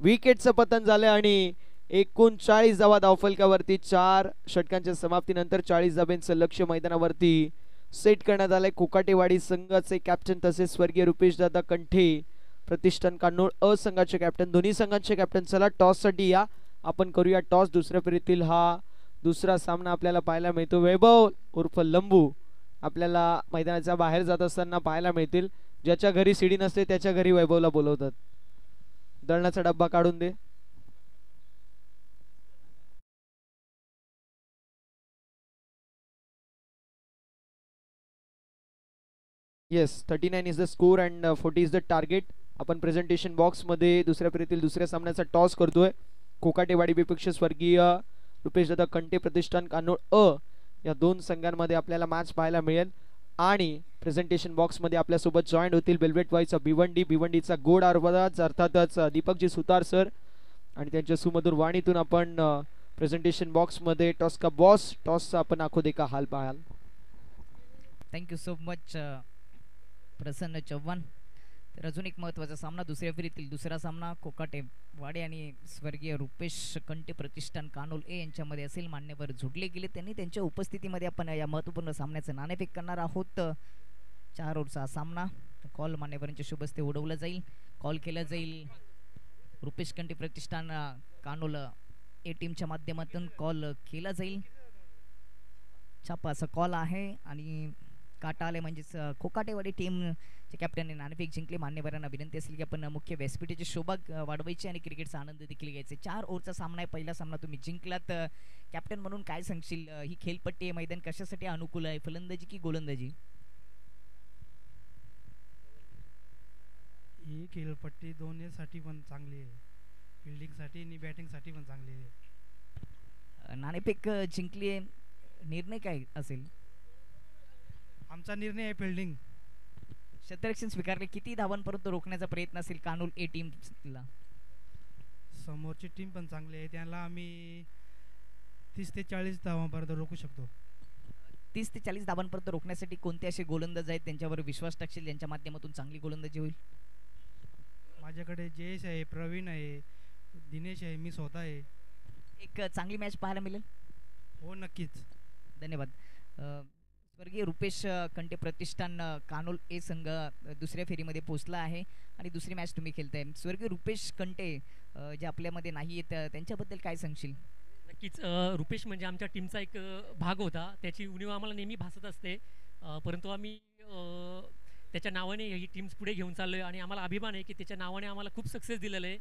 Speaker 1: विकेटचं पतन झालं आणि 39 धावा धावफलकावरती 4 षटकांच्या समाप्तीनंतर 40 धाब्यांचं लक्ष्य मैदानावरती सेट करण्यात आलंय. कोकाटेवाडी संघाचे कॅप्टन तसेच स्वर्गीय रुपेश दादा कंठे प्रतिष्ठान कान्होळ अ संघाचे कॅप्टन, दोन्ही संघांचे कॅप्टन. चला टॉस साठी या, आपण करूया टॉस. दुसऱ्या फेरीतील हा दुसरा सामना आपल्याला पाहायला मिळतो. वैभव उर्फ लंबू आपल्याला मैदानाच्या बाहेर जात असताना पाहायला मिळतील. ज्याच्या घरी सीडी नसते त्याच्या घरी वैभवला बोलवतात. दळणाचा डब्बा काढून दे. Yes, 39 is the score and 40 is the target. आपण प्रेझेंटेशन बॉक्स मध्ये दुसऱ्या फेरीतील दुसऱ्या सामन्याचा टॉस करतोय. कोकाटेवाडी विपक्ष स्वर्गीय रुपेशदादा कंटे प्रतिष्ठान कान्होळ अ या दोन संघांमध्ये आपल्याला मॅच पाहायला मिळेल. आणि प्रेझेंटेशन बॉक्स मध्ये आपल्यासोबत जॉईन होतील वेल्वेट वाईचा भिवंडीचा गोड आवाज अर्थातच दीपकजी सुतार सर आणि त्यांच्या सुमधुर वाणीतून आपण प्रेझेंटेशन बॉक्स मध्ये टॉस का बॉस टॉसचा आपण आखो देखा हाल पाहाल.
Speaker 2: थँक्यू सो मच प्रसन्न चव्हाण. तर अजून एक महत्त्वाचा सामना दुसऱ्या फेरीतील दुसरा सामना कोकाटेवाडी आणि स्वर्गीय रुपेश कंटे प्रतिष्ठान कान्होळ ए यांच्यामध्ये असेल. मान्यवर जुडले गेले, त्यांनी त्यांच्या उपस्थितीमध्ये आपण या महत्त्वपूर्ण सामन्याचं नाणेफेक करणार आहोत. 4 ओव्हरचा सामना. कॉल मान्यवरांच्या शुभ हस्ते उडवला जाईल. कॉल केला जाईल रुपेश कंटे प्रतिष्ठान कान्होळ ए टीमच्या माध्यमातून कॉल केला जाईल. छापा असा कॉल आहे आणि काटा आले म्हणजेच कोकाटेवाडी टीमचे कॅप्टनने नाणेफेक जिंकले. मान्यवरांना विनंती असेल की आपण मुख्य व्यासपीठाची शोभा वाढवायची आणि क्रिकेटचा आनंद देखील घ्यायचा. 4 ओव्हरचा सामना आहे. पहिला सामना तुम्ही जिंकलात. कॅप्टन म्हणून काय सांगशील, ही खेळपट्टी आहे, मैदान कशासाठी अनुकूल आहे, फलंदाजी की गोलंदाजी?
Speaker 3: ही खेळपट्टी दोन्हीसाठी पण चांगली आहे, फिल्डिंगसाठी आणि बॅटिंगसाठी पण चांगली आहे.
Speaker 2: नाणेफेक जिंकली आहे, निर्णय काय असेल?
Speaker 3: आमचा निर्णय आहे फिल्डिंग.
Speaker 2: क्षेत्ररक्षण स्वीकारले. किती धावांपर्यंत रोखण्याचा प्रयत्न असेल कान्होळ ए टीमला?
Speaker 3: समोरची टीम पण चांगली आहे, त्याला आम्ही 30 ते 40 धावांपर्यंत रोखू शकतो.
Speaker 2: 30 ते 40 धावांपर्यंत रोखण्यासाठी कोणते असे गोलंदाज आहेत त्यांच्यावर विश्वास टाकशील ज्यांच्या माध्यमातून चांगली गोलंदाजी होईल?
Speaker 3: माझ्याकडे जयेश आहे, प्रवीण आहे, दिनेश आहे, मी स्वतः आहे.
Speaker 2: एक चांगली मॅच पाहायला मिळेल.
Speaker 3: हो नक्कीच.
Speaker 2: धन्यवाद. स्वर्गीय रुपेश कंटे प्रतिष्ठान कान्होळ ए संघ दुसऱ्या फेरीमध्ये पोहोचला आहे आणि दुसरी मॅच तुम्ही खेळताय. स्वर्गीय रुपेश कंटे जे आपल्यामध्ये नाही येत त्यांच्याबद्दल काय सांगशील?
Speaker 4: नक्कीच रुपेश म्हणजे आमच्या टीमचा एक भाग होता. त्याची उणीव आम्हाला नेहमी भासत असते, परंतु आम्ही त्याच्या नावाने ही टीम्स पुढे घेऊन चाललो आहे आणि आम्हाला अभिमान आहे की त्याच्या नावाने आम्हाला खूप सक्सेस दिलेलं आहे.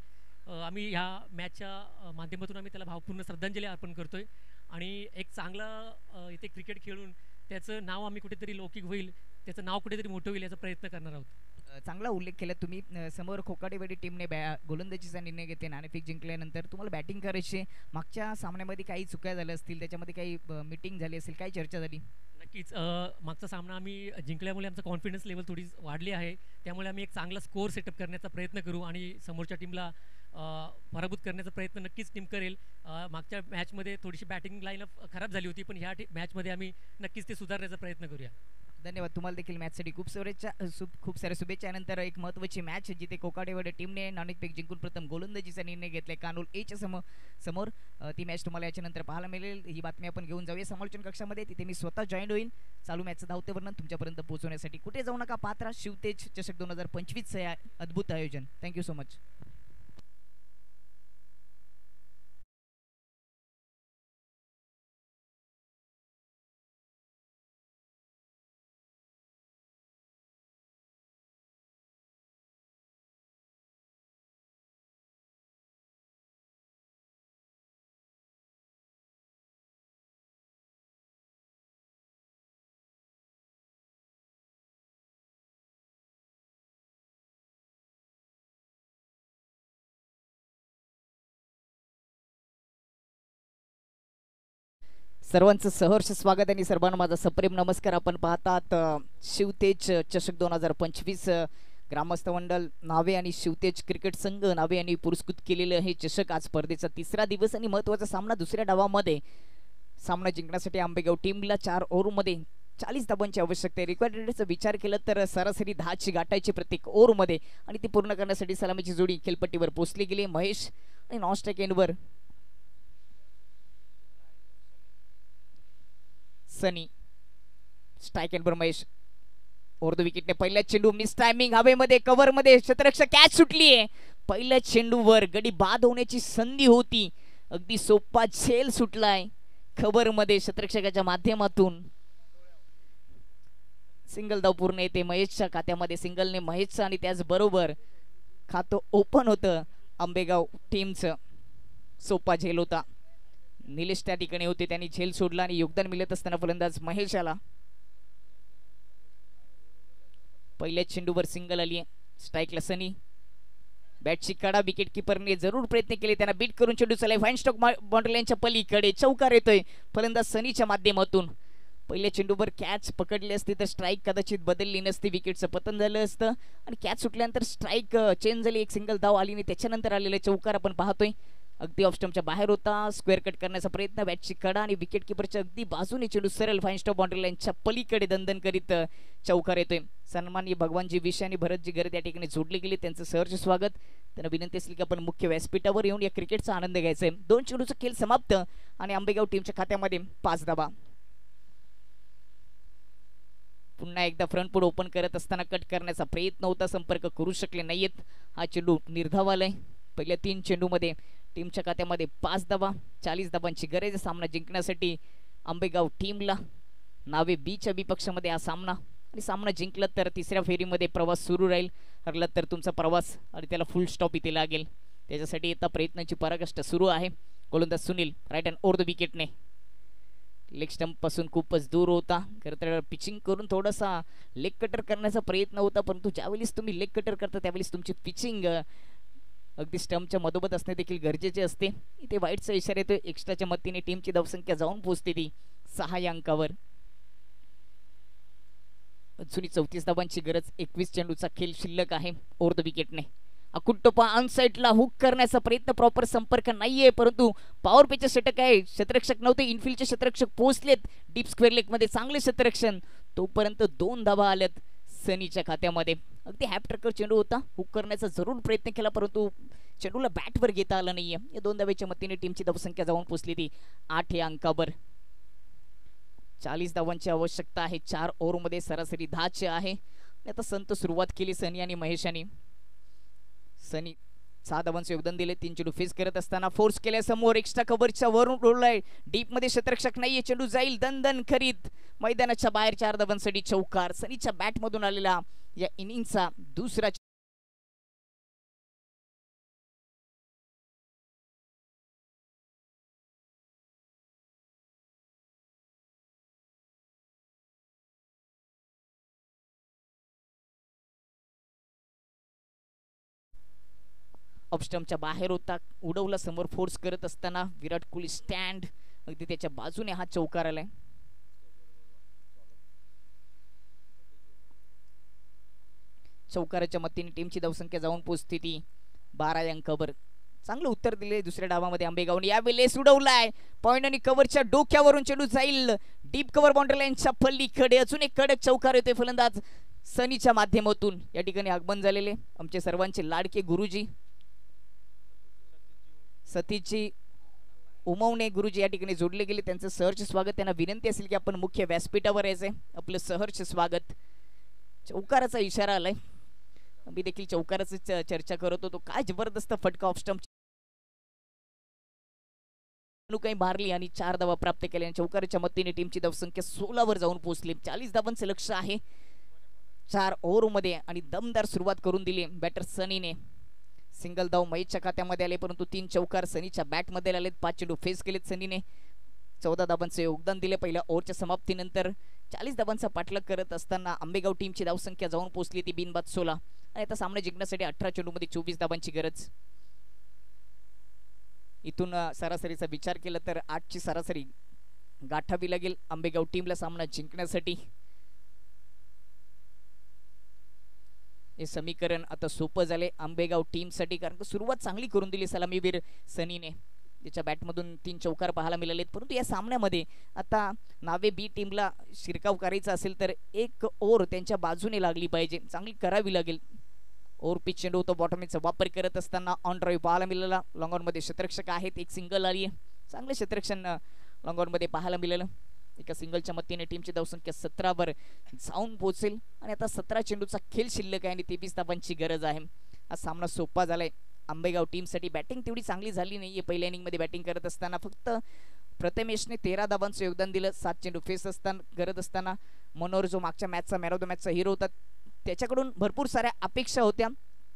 Speaker 4: आम्ही ह्या मॅचच्या माध्यमातून आम्ही त्याला भावपूर्ण श्रद्धांजली अर्पण करतोय आणि एक चांगला इथे क्रिकेट खेळून त्याचं नाव आम्ही कुठेतरी लौकिक होईल, त्याचं नाव कुठेतरी मोठं होईल याचा प्रयत्न करणार आहोत.
Speaker 2: चांगला उल्लेख केला तुम्ही. समोर कोकाटेवाडी टीमने गोलंदाजीचा निर्णय घेतले. नाणेफेक जिंकल्यानंतर तुम्हाला बॅटिंग करायची. मागच्या सामन्यामध्ये काही चुका झाल्या असतील, त्याच्यामध्ये काही मीटिंग झाली असेल, काही चर्चा झाली?
Speaker 4: नक्कीच मागचा सामना आम्ही जिंकल्यामुळे आमचा कॉन्फिडन्स लेवल थोडी वाढली आहे. त्यामुळे आम्ही एक चांगला स्कोअर सेटअप करण्याचा प्रयत्न करू आणि समोरच्या टीमला पराभूत करण्याचा प्रयत्न नक्कीच टीम करेल. मागच्या मॅचमध्ये थोडीशी बॅटिंग लाईनअप खराब झाली होती, पण ह्या मॅचमध्ये आम्ही नक्कीच ते सुधारण्याचा प्रयत्न करूया.
Speaker 2: धन्यवाद. तुम्हाला देखील मॅचसाठी खूप साऱ्या शुभेच्छा. नंतर एक महत्त्वाची मॅच जिथे कोकाटेवाडी टीमने नाणेफेक जिंकून प्रथम गोलंदाजीचा निर्णय घेतलाय कान्होळ एच्या समोर. ती मॅच तुम्हाला याच्यानंतर पाहायला मिळेल. ही बातमी आपण घेऊन जाऊया समालोचन कक्षामध्ये. तिथे मी स्वतः जॉईन होईल चालू मॅचचं धावते वर्णन तुमच्यापर्यंत पोहोचवण्यासाठी. कुठे जाऊ नका, पात्रा शिवतेज चषक 2025 अद्भुत आयोजन. Thank you so much. सर्वांचं सहर्ष स्वागत आणि सर्वांना माझा सप्रेम नमस्कार. आपण पाहतात शिवतेज चषक 2025 ग्रामस्थ मंडळ नावे आणि शिवतेज क्रिकेट संघ नावे यांनी पुरस्कृत केलेलं हे चषक. आज स्पर्धेचा तिसरा दिवस आणि महत्त्वाचा सामना. दुसऱ्या डावामध्ये सामना जिंकण्यासाठी आंबेगाव टीमला 4 ओव्हरमध्ये 40 धाबांची आवश्यकता आहे. रिक्वायर्ड रनचा विचार केला तर सरासरी 10ची गाठायची प्रत्येक ओव्हरमध्ये आणि ती पूर्ण करण्यासाठी सलामीची जोडी खेळपट्टीवर पोहोचली गेली. महेश आणि नॉन स्ट्राईक एंडवर सनी. स्ट्राईक एंडवर महेश. ओव्हर द विकेटने पहिल्या चेंडू मिस टायमिंग, हवेमध्ये कव्हरमध्ये क्षेत्ररक्षक कॅच सुटलीये. पहिल्या चेंडूवर गडी बाद होण्याची संधी होती, अगदी सोपा झेल सुटलाय खबरमध्ये क्षेत्ररक्षकाच्या माध्यमातून. सिंगल धाव पूर्ण येते महेशच्या खात्यामध्ये. सिंगलने महेशचं आणि त्याचबरोबर खातं ओपन होतं आंबेगाव टीमचं. सोपा झेल होता. निलेश त्या ठिकाणी होते, त्यांनी झेल सोडला आणि योगदान मिळत असताना फलंदाज महेशाला. पहिल्या चेंडूवर सिंगल आली आहे. स्ट्राईकला सनी. बॅटची कडा विकेट किपरने जरूर प्रयत्न केले, त्यांना बीट करून चेंडू चाललाय फाईन स्टॉक बाउंड्रीच्या पलीकडे. चौकार येतोय फलंदाज सनीच्या माध्यमातून. पहिल्या चेंडूवर कॅच पकडली असती तर स्ट्राईक कदाचित बदलली नसती, विकेटचं पतन झालं असतं आणि कॅच सुटल्यानंतर स्ट्राईक चेंज झाली. एक सिंगल धाव आली आणि त्याच्यानंतर आलेला चौकार आपण पाहतोय अगदी ऑफ स्टंपच्या बाहेर होता. स्क्वेअर कट करण्याचा प्रयत्न, बॅटची कडा आणि विकेट किपरच्या अगदी बाजूने चेंडू सरळ फाईन स्टॉप बाउंड्री लाईनच्या पलीकडे दंदन करीत चौकार येतोय. सन्माननीय भगवानजी विषय आणि भरतजी गरज या ठिकाणी जोडले गेले, त्यांचं सहर्ष स्वागत. त्यांना विनंती असली की आपण मुख्य व्यासपीठावर येऊन या क्रिकेटचा आनंद घ्यायचा आहे. 2 चेंडूचा खेळ समाप्त आणि आंबेगाव टीमच्या खात्यामध्ये 5 धाबा. पुन्हा एकदा फ्रंट पुढे ओपन करत असताना कट करण्याचा प्रयत्न होता, संपर्क करू शकले नाहीयेत. हा चेंडू निर्धाव आलाय. पहिल्या 3 चेंडूमध्ये टीमच्या खात्यामध्ये 5 धाबा. 40 धाबांची गरज सामना जिंकण्यासाठी आंबेगाव टीमला. नावे बीच्या विपक्षामध्ये हा सामना आणि सामना जिंकला तर तिसऱ्या फेरीमध्ये प्रवास सुरू राहील, हरला तर तुमचा प्रवास आणि त्याला फुल स्टॉप इथे लागेल. त्याच्यासाठी आता प्रयत्नांची पराकाष्ठा सुरू आहे. गोलंदाज Sunil right hand over the विकेटने लेग स्टंप पासून खूपच दूर होता. खरं तर पिचिंग करून थोडासा लेग कटर करण्याचा प्रयत्न होता, परंतु ज्यावेळेस तुम्ही लेग कटर करता त्यावेळेस तुमची पिचिंग अगदी स्टंपच्या मधोमध असणे देखील गरजेचे असते. इथे वाईटचा इशारा येतोय. एक्स्ट्राच्या मदतीने टीमची धावसंख्या जाऊन पोहोचते ती 6 या अंकावर. अजूनही 34 धाबांची गरज. 21 चेंडूचा खेळ शिल्लक आहे. ओव्हर द विकेटने अकुट्टोपा अनसाईडला हुक करण्याचा प्रयत्न, प्रॉपर संपर्क नाहीये, परंतु पॉवर पेचे षटक आहे. क्षेत्ररक्षक नव्हते, इनफिल्डचे क्षेत्ररक्षक पोहोचलेत डीप स्क्वेअर लेग मध्ये. चांगले क्षेत्ररक्षण. तोपर्यंत 2 धाबा आल्यात सनीच्या खात्यामध्ये. अगदी हॅप ट्रकर चेंडू होता, हुक करण्याचा जरूर प्रयत्न केला, परंतु चेंडूला बॅटवर घेता आला नाहीये. या 2 धाब्याच्या मदतीने टीमची धावसंख्या जाऊन पोहोचली ती 8 या अंकावर. 40 धावांची आवश्यकता आहे. 4 ओव्हरमध्ये सरासरी 10ची आहे. आता संत सुरुवात केली सनी आणि महेशानी. सनी 6 धावांचे योगदान दिले. 3 चेंडू फेस करत असताना फोर्स केल्या समोर एक्स्ट्रा कव्हरच्या वरून रोडलाय. डीप मध्ये क्षेत्ररक्षक नाहीये, चेंडू जाईल दणदण करीत मैदानाच्या बाहेर. 4 धावांसाठी चौकार. सनीच्या बॅट मधून आलेला या इनिंगचा दुसरा ऑफस्टंपच्या बाहेर होता, उडवला समोर फोर्स करत असताना. विराट कोहली स्टँड अगदी त्याच्या बाजूने हा चौकार आलाय. चौकाराच्या मदतीने टीमची धावसंख्या जाऊन पोहोचते ती 12 या अंकावर. चांगलं उत्तर दिले दुसऱ्या डावामध्ये आंबेगावने. यावेळेस उडवलाय पॉइंट आणि कव्हरच्या डोक्यावरून चेंडू जाईल डीप कव्हर बाउंड्री लाईनच्या पल्लीकडे. अजून एक कडक चौकार येतोय फलंदाज सनीच्या माध्यमातून. या ठिकाणी आगमन झालेले आमचे सर्वांचे लाडके गुरुजी सतीशजी उमवणे गुरुजी या ठिकाणी जोडले गेले, त्यांचं सहर्ष स्वागत. त्यांना विनंती असेल की आपण मुख्य व्यासपीठावर यायचंय. आपलं सहर्ष स्वागत. चौकाराचा इशारा आलाय. मी देखील चौकाराची चर्चा करत होतो. काय जबरदस्त फटका ऑफ स्टंप काही मारली आणि 4 धावा प्राप्त केल्या. चौकाराच्या मदतीने टीमची धावसंख्या 16 वर जाऊन पोहोचली. 40 धावांचं लक्ष आहे 4 ओव्हरमध्ये आणि दमदार सुरुवात करून दिली बॅटर सनीने. सिंगल धाव महेशच्या खात्यामध्ये आले, परंतु 3 चौकार सनीच्या बॅटमध्ये आलेत. 5 चेंडू फेस केलेत सनीने. 14 धावांचे योगदान दिले पहिल्या ओव्हरच्या समाप्तीनंतर. 40 धावांचा पाठलाग करत असताना आंबेगाव टीमची धावसंख्या जाऊन पोहोचली ती बिनबाद 16 आणि आता सामना जिंकण्यासाठी 18 चेंडूमध्ये 24 धावांची गरज. इथून सरासरीचा विचार केला तर 8ची सरासरी गाठावी लागेल आंबेगाव टीमला सामना जिंकण्यासाठी. हे समीकरण आता सोपं झाले आंबेगाव टीमसाठी, कारण सुरुवात चांगली करून दिली सलामीवीर सनीने. त्याच्या बॅटमधून 3 चौकार पाहायला मिळालेत. परंतु या सामन्यामध्ये आता नावे बी टीमला शिरकाव करायचा असेल तर एक ओव्हर त्यांच्या बाजूने लागली पाहिजे, चांगली करावी लागेल. ओव्हर पिच चेंडू तो बॉटमीचा वापर करत असताना ऑन ड्राईव्ह पाहायला मिळाला. लॉंगॉनमध्ये क्षेत्ररक्षक आहेत, एक सिंगल आली आहे. चांगले क्षेत्ररक्षण लॉंगॉनमध्ये पाहायला मिळालं. एका सिंगलच्या मदतीने टीमची धावसंख्या 17 वर जाऊन पोहोचेल आणि आता 17 चेंडूचा खेळ शिल्लक आहे आणि 23 धावांची गरज आहे. हा सामना सोपा झालाय आंबेगाव टीमसाठी. बॅटिंग तेवढी चांगली झाली नाहीये पहिल्या इनिंगमध्ये बॅटिंग करत असताना. फक्त प्रथमेशने 13 धावांचं योगदान दिलं. 7 चेंडू फेस करत असताना मनोहर जो मागच्या मॅचचा मॅन ऑफ द मॅचचा हिरो होता, त्याच्याकडून भरपूर साऱ्या अपेक्षा होत्या.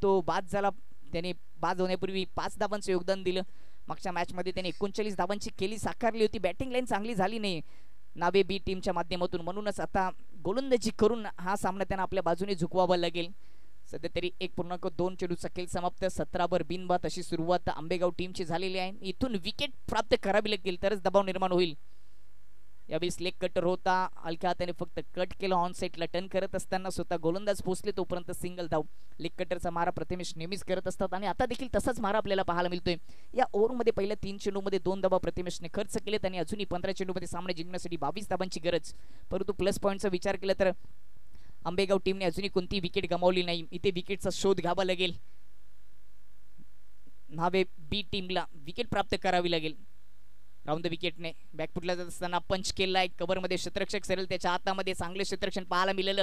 Speaker 2: तो बाद झाला. त्याने बाद होण्यापूर्वी 5 धावांचं योगदान दिलं. मागच्या मॅचमध्ये त्याने 39 धावांची केली साकारली होती. बॅटिंग लाईन चांगली झाली नाही नावे बी टीमच्या माध्यमातून. म्हणूनच आता गोलंदाजी करून हा सामना त्यांना आपल्या बाजूने झुकवावा लागेल. सध्या तरी 1.2 चेंडूचा खेळ समाप्त. 17 वर बिनबाद अशी सुरुवात आंबेगाव टीमची झालेली आहे. इथून विकेट प्राप्त करावी लागेल तरच दबाव निर्माण होईल. यावेळी लेग कटर होता, हलक्या हाताने फक्त कट केलं. ऑन साईडला टर्न करत असताना स्वतः गोलंदाज पोहोचले तोपर्यंत सिंगल धाव. लेग कटरचा मारा प्रथमेश नेहमीच करत असतात आणि आता देखील तसाच मारा आपल्याला पाहायला मिळतोय. या ओव्हरमध्ये पहिल्या 3 चेंडूमध्ये 2 धावा प्रथमेशने खर्च केलेत आणि अजूनही 15 चेंडूमध्ये सामना जिंकण्यासाठी 22 धावांची गरज. परंतु प्लस पॉईंटचा विचार केला तर आंबेगाव टीमने अजूनही कोणती विकेट गमावली नाही. इथे विकेटचा शोध घ्यावा लागेल. नावे बी टीमला विकेट प्राप्त करावी लागेल. राऊंड द विकेटने बॅकफुटला जात असताना पंच केला. एक कव्हरमध्ये क्षेत्ररक्षक सरेल, त्याच्या हातामध्ये चांगले क्षेत्ररक्षण पाहायला मिळालं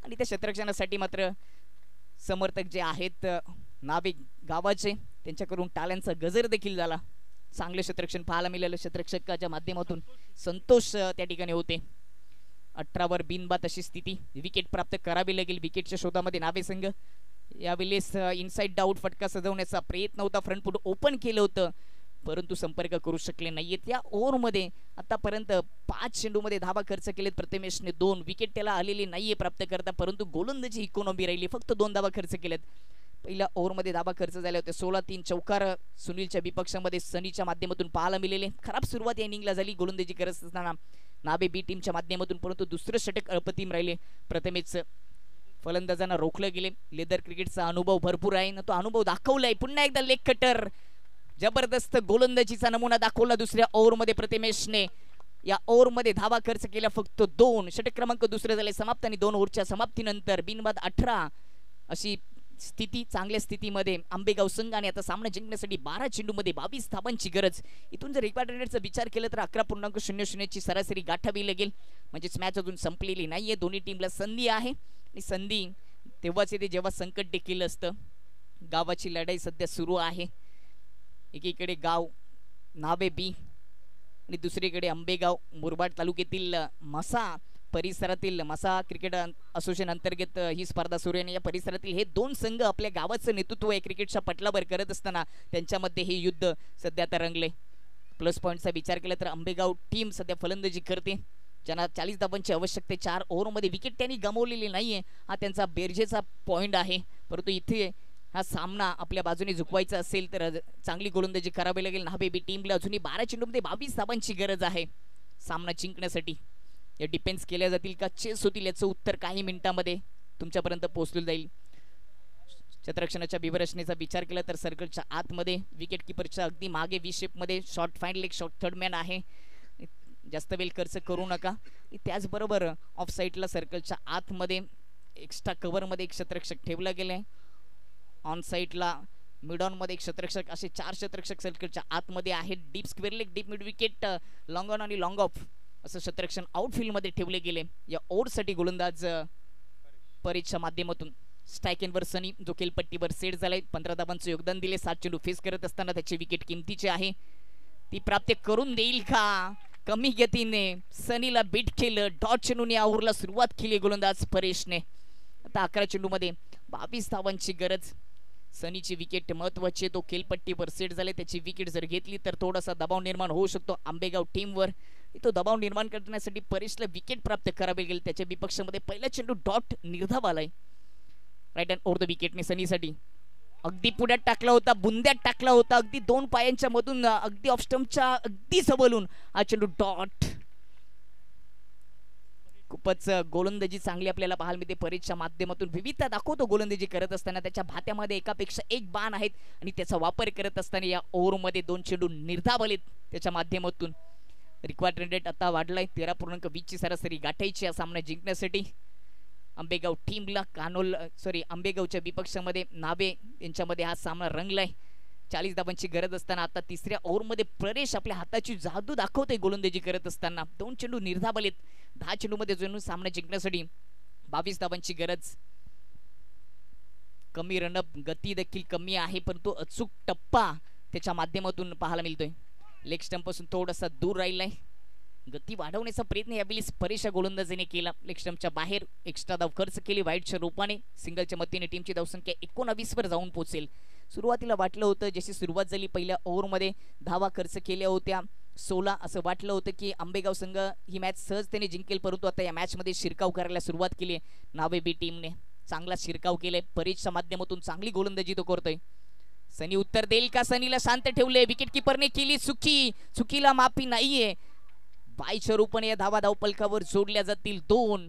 Speaker 2: आणि त्या क्षेत्ररक्षणासाठी मात्र समर्थक जे आहेत नावे गावाचे त्यांच्याकडून टाळ्यांचा गजर देखील झाला. चांगले क्षेत्ररक्षण पाहायला मिळालं क्षेत्ररक्षकाच्या माध्यमातून. संतोष त्या ठिकाणी होते. 18 वर बिनबाद अशी स्थिती. विकेट प्राप्त करावी लागेल. विकेटच्या शोधामध्ये नावे संघ यावेळेस इनसाइड आउट फटका सजवण्याचा प्रयत्न होता. फ्रंट फूट ओपन केलं होतं परंतु संपर्क करू शकले नाहीयेत. या ओव्हरमध्ये आतापर्यंत 5 चेंडूमध्ये धावा खर्च केलेत प्रथमेशने. 2 विकेट त्याला आलेली नाहीये प्राप्त करता, परंतु गोलंदाजी इकॉनॉमी राहिली. फक्त 2 धावा खर्च केलेत. पहिल्या ओव्हरमध्ये धावा खर्च झाले होते. 16-3 चौकार सुनीलच्या विपक्षामध्ये सनीच्या माध्यमातून पाहायला मिळाले. खराब सुरुवात या इनिंगला झाली गोलंदाजी करत असताना नावे बी टीमच्या माध्यमातून, परंतु दुसरं षटक अप्रतिम राहिले. प्रथमेश फलंदाजांना रोखले गेले. लेदर क्रिकेटचा अनुभव भरपूर आहे ना, तो अनुभव दाखवलाय. पुन्हा एकदा लेग कटर जबरदस्त गोलंदाजीचा नमुना दाखवला दुसऱ्या ओव्हरमध्ये प्रथमेशने. या ओव्हरमध्ये धावा खर्च केल्या फक्त 2. षटक क्रमांक दुसरे झाले समाप्त आणि 2 ओव्हरच्या समाप्तीनंतर बिनबाद 18 अशी स्थिती. चांगल्या स्थितीमध्ये आंबेगाव संघ आणि आता सामना जिंकण्यासाठी 12 चेंडूमध्ये 22 धावांची गरज. इथून जर रिक्वायर्ड रनचा विचार केला तर 11.00 ची सरासरी गाठावी लागेल. म्हणजेच मॅच अजून संपलेली नाहीये. दोन्ही टीमला संधी आहे आणि संधी तेव्हाच येते जेव्हा संकट देखील असतं. गावाची लढाई सध्या सुरू आहे. एकीकडे गाव नावे बी आणि दुसरीकडे आंबेगाव मुरबाड तालुक्यातील मसा परिसरातील मसा क्रिकेट असोसिएशन अंतर्गत ही स्पर्धा सुरू आहे. या परिसरातील हे 2 संघ आपल्या गावाचं नेतृत्व आहे क्रिकेटच्या पटलावर करत असताना त्यांच्यामध्ये हे युद्ध सध्या आता रंगले. प्लस पॉईंटचा विचार केला तर आंबेगाव टीम सध्या फलंदाजी करते. ज्यांना 40 धावांची आवश्यकता. 4 ओव्हरमध्ये विकेट त्यांनी गमावलेली नाहीये. हा त्यांचा बेरजेचा पॉईंट आहे. परंतु इथे हा सामना आपल्या बाजूने झुकवायचा असेल तर चांगली गोलंदाजी करावी लागेल. नावे बी टीमला अजूनही 12 चेंडूमध्ये 22 धावांची गरज आहे सामना जिंकण्यासाठी. या डिफेन्स केल्या जातील का चेस होतील याचं उत्तर काही मिनिटांमध्ये तुमच्यापर्यंत पोहोचलं जाईल. क्षेत्ररक्षणाच्या विवरचनेचा विचार केला तर सर्कलच्या आतमध्ये विकेट किपरच्या अगदी मागे व्ही शेपमध्ये short fine leg short third man आहे. जास्त वेळ खर्च करू नका. त्याचबरोबर ऑफ साईडला सर्कलच्या आतमध्ये एक्स्ट्रा कव्हरमध्ये एक क्षेत्ररक्षक ठेवला गेलाय. ऑन साईडला मिड ऑन मध्ये एक क्षेत्ररक्षक, असे 4 क्षेत्ररक्षक सर्कलच्या आतमध्ये आहेत. Deep square leg, deep mid wicket, long on आणि लॉंग ऑफ असं क्षेत्ररक्षण आउटफील्ड मध्ये ठेवले गेले. या ओव्हरसाठी गोलंदाज परीच्या माध्यमातून स्ट्रायकेनवर सनी जो खेळपट्टीवर सेट झालाय. 15 धावांचं योगदान दिले. 7 चेंडू फेस करत असताना त्याची विकेट किमतीची आहे. ती प्राप्त करून देईल का? कमी गतीने सनीला बीट केलं. डॉट चेंडून या ओव्हरला सुरुवात केली गोलंदाज परेशने. आता 11 चेंडूमध्ये 22 धावांची गरज. सनीची विकेट महत्वाची. तो खेळपट्टीवर सेट झाले. त्याची विकेट जर घेतली तर थोडासा दबाव निर्माण होऊ शकतो आंबेगाव टीमवर. तो दबाव निर्माण करण्यासाठी परेशला विकेट प्राप्त करावी लागेल. त्याच्या विपक्षामध्ये पहिला चेंडू डॉट निर्धाव आलाय. राईट हँड ओव्हर द विकेटने सनीसाठी अगदी पुढ्यात टाकला होता, बुंद्यात टाकला होता, अगदी 2 पायांच्या मधून अगदी ऑफ स्टंपच्या अगदी जवळून हा चेंडू डॉट. खूपच गोलंदाजी चांगली आपल्याला पाहायला मिळते. परेशच्या माध्यमातून विविधता दाखवतो गोलंदाजी करत असताना. त्याच्या भात्यामध्ये एकापेक्षा एक बाण आहेत आणि त्याचा वापर करत असताना या ओव्हरमध्ये 2 चेंडू निर्धाव आलेत त्याच्या माध्यमातून. रिक्वायर्ड रन रेट आता वाढलाय 13.20 ची सरासरी गाठायची या सामना जिंकण्यासाठी. आंबेगाव टीमला आंबेगावच्या विपक्षामध्ये नावे यांच्यामध्ये हा सामना रंगलाय. 40 धावांची गरज असताना आता तिसऱ्या ओव्हरमध्ये परेश आपल्या हाताची जादू दाखवते गोलंदाजी करत असताना. 2 चेंडू निर्धाव आलेत. 10 चेंडूमध्ये जणू सामना जिंकण्यासाठी 22 धावांची गरज. कमी रनअप, गती देखील कमी आहे परंतु अचूक टप्पा त्याच्या माध्यमातून पाहायला मिळतोय. लेग स्टंप पासून थोडासा दूर राहिलाय. गती वाढवण्याचा प्रयत्न यावेळी परेश गोलंदाजीने केला. लेग स्टंपच्या बाहेर एक्स्ट्रा धाव खर्च केली वाईटच्या रूपाने. सिंगलच्या मतीने टीमची धावसंख्या 19 वर जाऊन पोहोचेल. सुरुवातीला वाटलं होतं जशी सुरुवात झाली पहिल्या ओव्हरमध्ये धावा खर्च केल्या होत्या 16, असं वाटलं होतं की आंबेगाव संघ ही मॅच सहजतेने जिंकेल, परंतु आता या मॅच मध्ये शिरकाव करायला सुरुवात केली नावे बी टीमने. चांगला शिरकाव केलाय परेशच्या माध्यमातून. चांगली गोलंदाजी तो करतोय. सनी उत्तर देईल का? सनीला शांत ठेवले. विकेट किपरने केली चुकी. चुकीला माफी नाहीये. बायच्या रूपाने या धावा धावपलकावर जोडल्या जातील 2.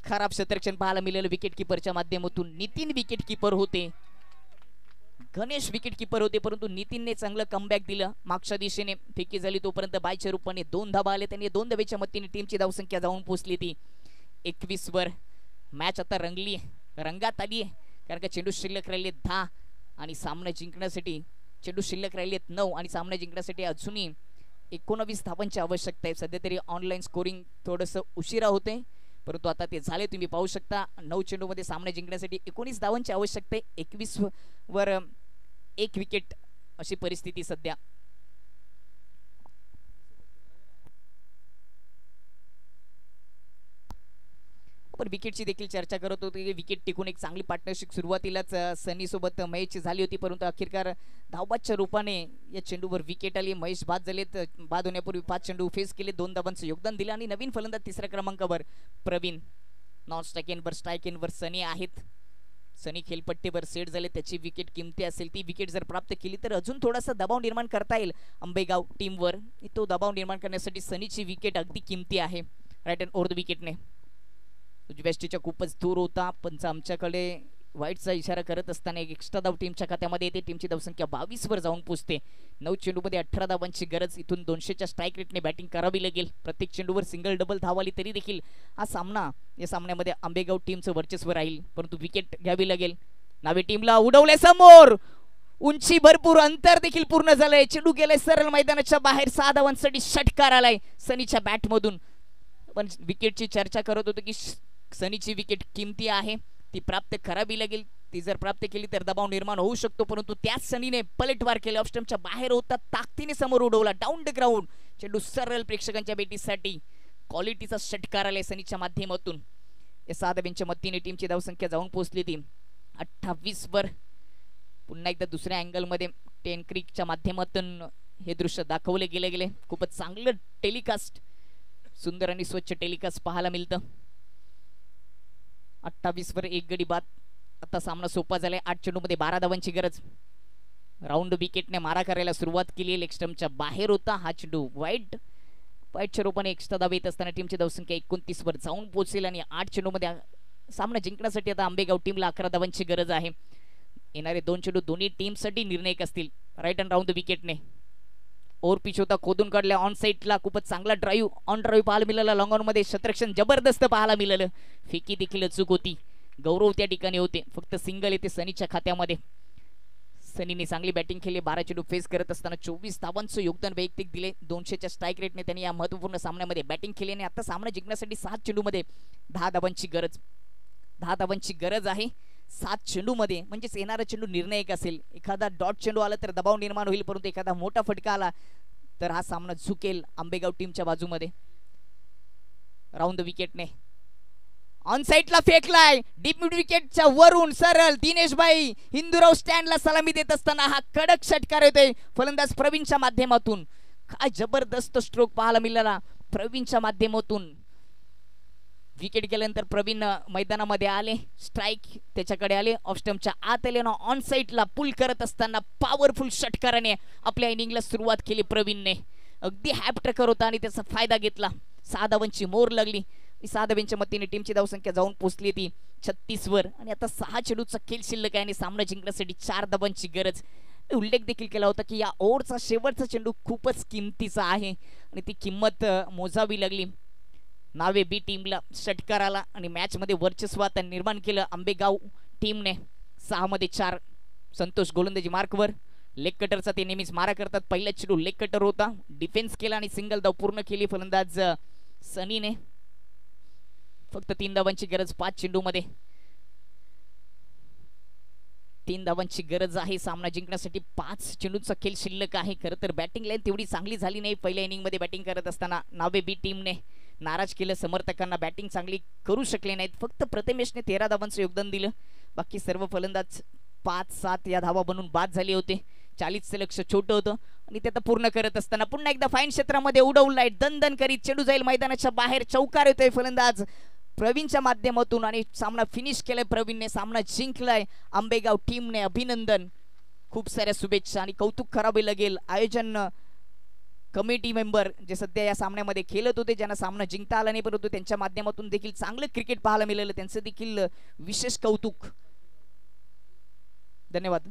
Speaker 2: खराब क्षेत्ररक्षण पाहायला मिळालं विकेट किपरच्या माध्यमातून. नितीन विकेट किपर होते, गणेश विकेट किपर होते, परंतु नितीनने चांगलं कमबॅक दिलं. मागच्या दिशेने फेकी झाली तोपर्यंत बायच्या रूपाने 2 धावा आले. त्यांनी 2 धावेच्या मतीने टीमची धावसंख्या जाऊन पोहोचली ती 21 वर. मॅच आता रंगात आली आहे कारण का चेंडू शिल्लक राहिले 10 आणि सामना जिंकण्यासाठी चेंडू शिल्लक राहिले 9 आणि सामना जिंकण्यासाठी अजूनही 19 धावांची आवश्यकता आहे. सध्या तरी ऑनलाईन स्कोरिंग थोडंसं उशिरा होते परंतु आता ते झाले. तुम्ही पाहू शकता 9 चेंडूमध्ये सामना जिंकण्यासाठी 19 धावांची आवश्यकता आहे. 21 वर 1 विकेट अशी परिस्थिती सध्या. पण विकेटची देखील चर्चा करत होती. विकेट टिकून एक चांगली पार्टनरशिप सुरुवातीलाच सनी सोबत महेशची झाली होती परंतु अखेरकार धावबादच्या रूपाने या चेंडूवर विकेट आली. महेश बाद झालेत. बाद होण्यापूर्वी 5 चेंडू फेस केले, 2 धावांचं योगदान दिलं आणि नवीन फलंदाज 3ऱ्या क्रमांकावर प्रवीण. नॉन स्ट्राईक एनवर सनी आहेत. सनी खेळपट्टीवर सेट झाले. त्याची विकेट किमती असेल. ती विकेट जर प्राप्त केली तर अजून थोडासा दबाव निर्माण करता येईल आंबेगाव टीमवर. तो दबाव निर्माण करण्यासाठी सनीची विकेट अगदी किमती आहे. राईट हँड ओव्हर द विकेटने उजव्या खूपच दूर होता. पंच आमच्याकडे वाईटचा इशारा करत असताना एक एक्स्ट्रा धाव टीमच्या खात्यामध्ये येते. टीमची धावसंख्या 22 वर जाऊन पोहोचते. 9 चेंडूमध्ये 18 धावांची गरज. इथून 200च्या स्ट्राईक रेटने बॅटिंग करावी लागेल. प्रत्येक चेंडूवर सिंगल डबल धाव आली तरी देखील हा सामना या सामन्यामध्ये आंबेगाव टीमचं वर्चस्व राहील परंतु विकेट घ्यावी लागेल. नावे टीमला उडवले समोर. उंची भरपूर, अंतर देखील पूर्ण झालंय. चेंडू गेलाय सरळ मैदानाच्या बाहेर. 6 धावांसाठी षटकार आलाय सनीच्या बॅट मधून. पण विकेटची चर्चा करत होतो की सनीची विकेट किमती आहे, ती प्राप्त करावी लागेल. ती जर प्राप्त केली तर दबाव निर्माण होऊ शकतो परंतु त्याच सनीने पलटवार केले. ऑफ स्टंपच्या बाहेर होता, ताकदीने समोर उडवला. Down the ground. चेंडू सरळ प्रेक्षकांच्या भेटीसाठी क्वालिटीचा षटकार आलाय सनीच्या माध्यमातून. या 6 धावांच्या मदतीने टीमची धावसंख्या जाऊन पोहोचली ती 28 वर. पुन्हा एकदा दुसऱ्या अँगल मध्ये 10 क्रिकच्या माध्यमातून हे दृश्य दाखवले गेले. खूपच चांगलं टेलिकास्ट, सुंदर आणि स्वच्छ टेलिकास्ट पाहायला मिळतं. 28 वर 1 गडी बाद. आता सामना सोपा झालाय. 8 चेंडूमध्ये 12 धावांची गरज. राऊंड विकेटने मारा करायला सुरुवात केली. लेग स्टंपच्या बाहेर होता हा चेंडू. वाईटच्या रूपाने एक्स्ट्रा धाव येत असताना टीमची धावसंख्या 29 वर जाऊन पोहोचेल आणि 8 चेंडूमध्ये सामना जिंकण्यासाठी आता आंबेगाव टीमला 11 धावांची गरज आहे. येणारे 2 चेंडू दोन्ही टीमसाठी निर्णायक असतील. राईट अँड राऊंड द विकेटने ओव्हर पिच होता, खोदून काढल्या ऑन साईडला. खूपच चांगला ऑन ड्राईव्ह पाहायला मिळाला. लॉंग ऑन मध्ये क्षेत्ररक्षण जबरदस्त पाहायला मिळालं. फेकी देखील चूक होती. गौरव त्या ठिकाणी होते. फक्त सिंगल येते सनीच्या खात्यामध्ये. सनीने चांगली बॅटिंग केली. 12 चेंडू फेस करत असताना 24 धावांचं योगदान वैयक्तिक दिले. 200च्या स्ट्राईक रेटने त्यांनी या महत्वपूर्ण सामन्यामध्ये बॅटिंग केली आणि आता सामना जिंकण्यासाठी 7 चेंडूमध्ये 10 धावांची गरज. 10 धावांची गरज आहे 7 चेंडूमध्ये. म्हणजेच येणारा चेंडू निर्णायक असेल. एखादा डॉट चेंडू आला तर दबाव निर्माण होईल परंतु एखादा मोठा फटका आला तर हा सामना झुकेल आंबेगाव टीमच्या बाजूमध्ये. राऊंड द विकेटने ऑन साइडला फेकलाय. डीप मिड विकेटच्या वरून सरळ दिनेश भाई हिंदूराव स्टँडला सलामी देत असताना हा कडक षटकार येतोय फलंदाज प्रवीणच्या माध्यमातून. काय जबरदस्त स्ट्रोक पाहायला मिळाला प्रवीणच्या माध्यमातून. विकेट गेल्यानंतर प्रवीण मैदानामध्ये आले. स्ट्राईक त्याच्याकडे आले. ऑफ स्टंपच्या आत आले. ऑन साइडला पुल करत असताना पॉवरफुल षटकाराने आपल्या इनिंगला सुरुवात केली प्रवीणने. अगदी हॅप ट्रकर होता आणि त्याचा फायदा घेतला. 6 धावांची मोर लागली. 6 धाब्यांच्या मतीने टीमची धावसंख्या जाऊन पोहोचली ती 36 वर आणि आता 6 चेंडूचा खेळ शिल्लक आहे आणि सामना जिंकण्यासाठी 4 धाबांची गरज. उल्लेख देखील केला होता की या ओव्हरचा शेवटचा चेंडू खूपच किमतीचा आहे आणि ती किंमत मोजावी लागली. नावे बी टीमला षटकार आला आणि मॅच मध्ये वर्चस्व आता निर्माण केलं आंबेगाव टीमने. 6 मध्ये 4. संतोष गोलंदाजी मार्कवर. लेग कटरचा ते नेहमीच मारा करतात. पहिला चेंडू लेग कटर होता, डिफेन्स केला आणि सिंगल धाव पूर्ण केली फलंदाज सनीने. फक्त 3 धावांची गरज 5 चेंडू मध्ये. 3 धावांची गरज आहे सामना जिंकण्यासाठी. 5 चेंडूचा खेळ शिल्लक आहे. खरं तर बॅटिंग लाईन तेवढी चांगली झाली नाही पहिल्या इनिंग मध्ये बॅटिंग करत असताना. नावे बी टीमने नाराज केलं समर्थकांना, बॅटिंग चांगली करू शकले नाहीत. फक्त प्रथमेशने 13 धावांचं योगदान दिलं. बाकी सर्व फलंदाज 5-7 या धावा बनून बाद झाले होते. 40चं लक्ष छोटं होतं आणि ते आता पूर्ण करत असताना पुन्हा एकदा फाईन क्षेत्रामध्ये उडवलाय दणदण करीत चेंडू जाईल मैदानाच्या बाहेर. चौकार येतोय फलंदाज प्रवीणच्या माध्यमातून आणि सामना फिनिश केलाय प्रवीणने. सामना जिंकलाय आंबेगाव टीमने. अभिनंदन, खूप साऱ्या शुभेच्छा आणि कौतुक करावे लागेल आयोजन कमिटी मेंबर जे सध्या या सामन्यामध्ये खेळत होते, ज्यांना सामना जिंकता आला नाही परंतु त्यांच्या माध्यमातून देखील चांगलं क्रिकेट पाहायला मिळालं, त्यांचं देखील विशेष कौतुक. धन्यवाद.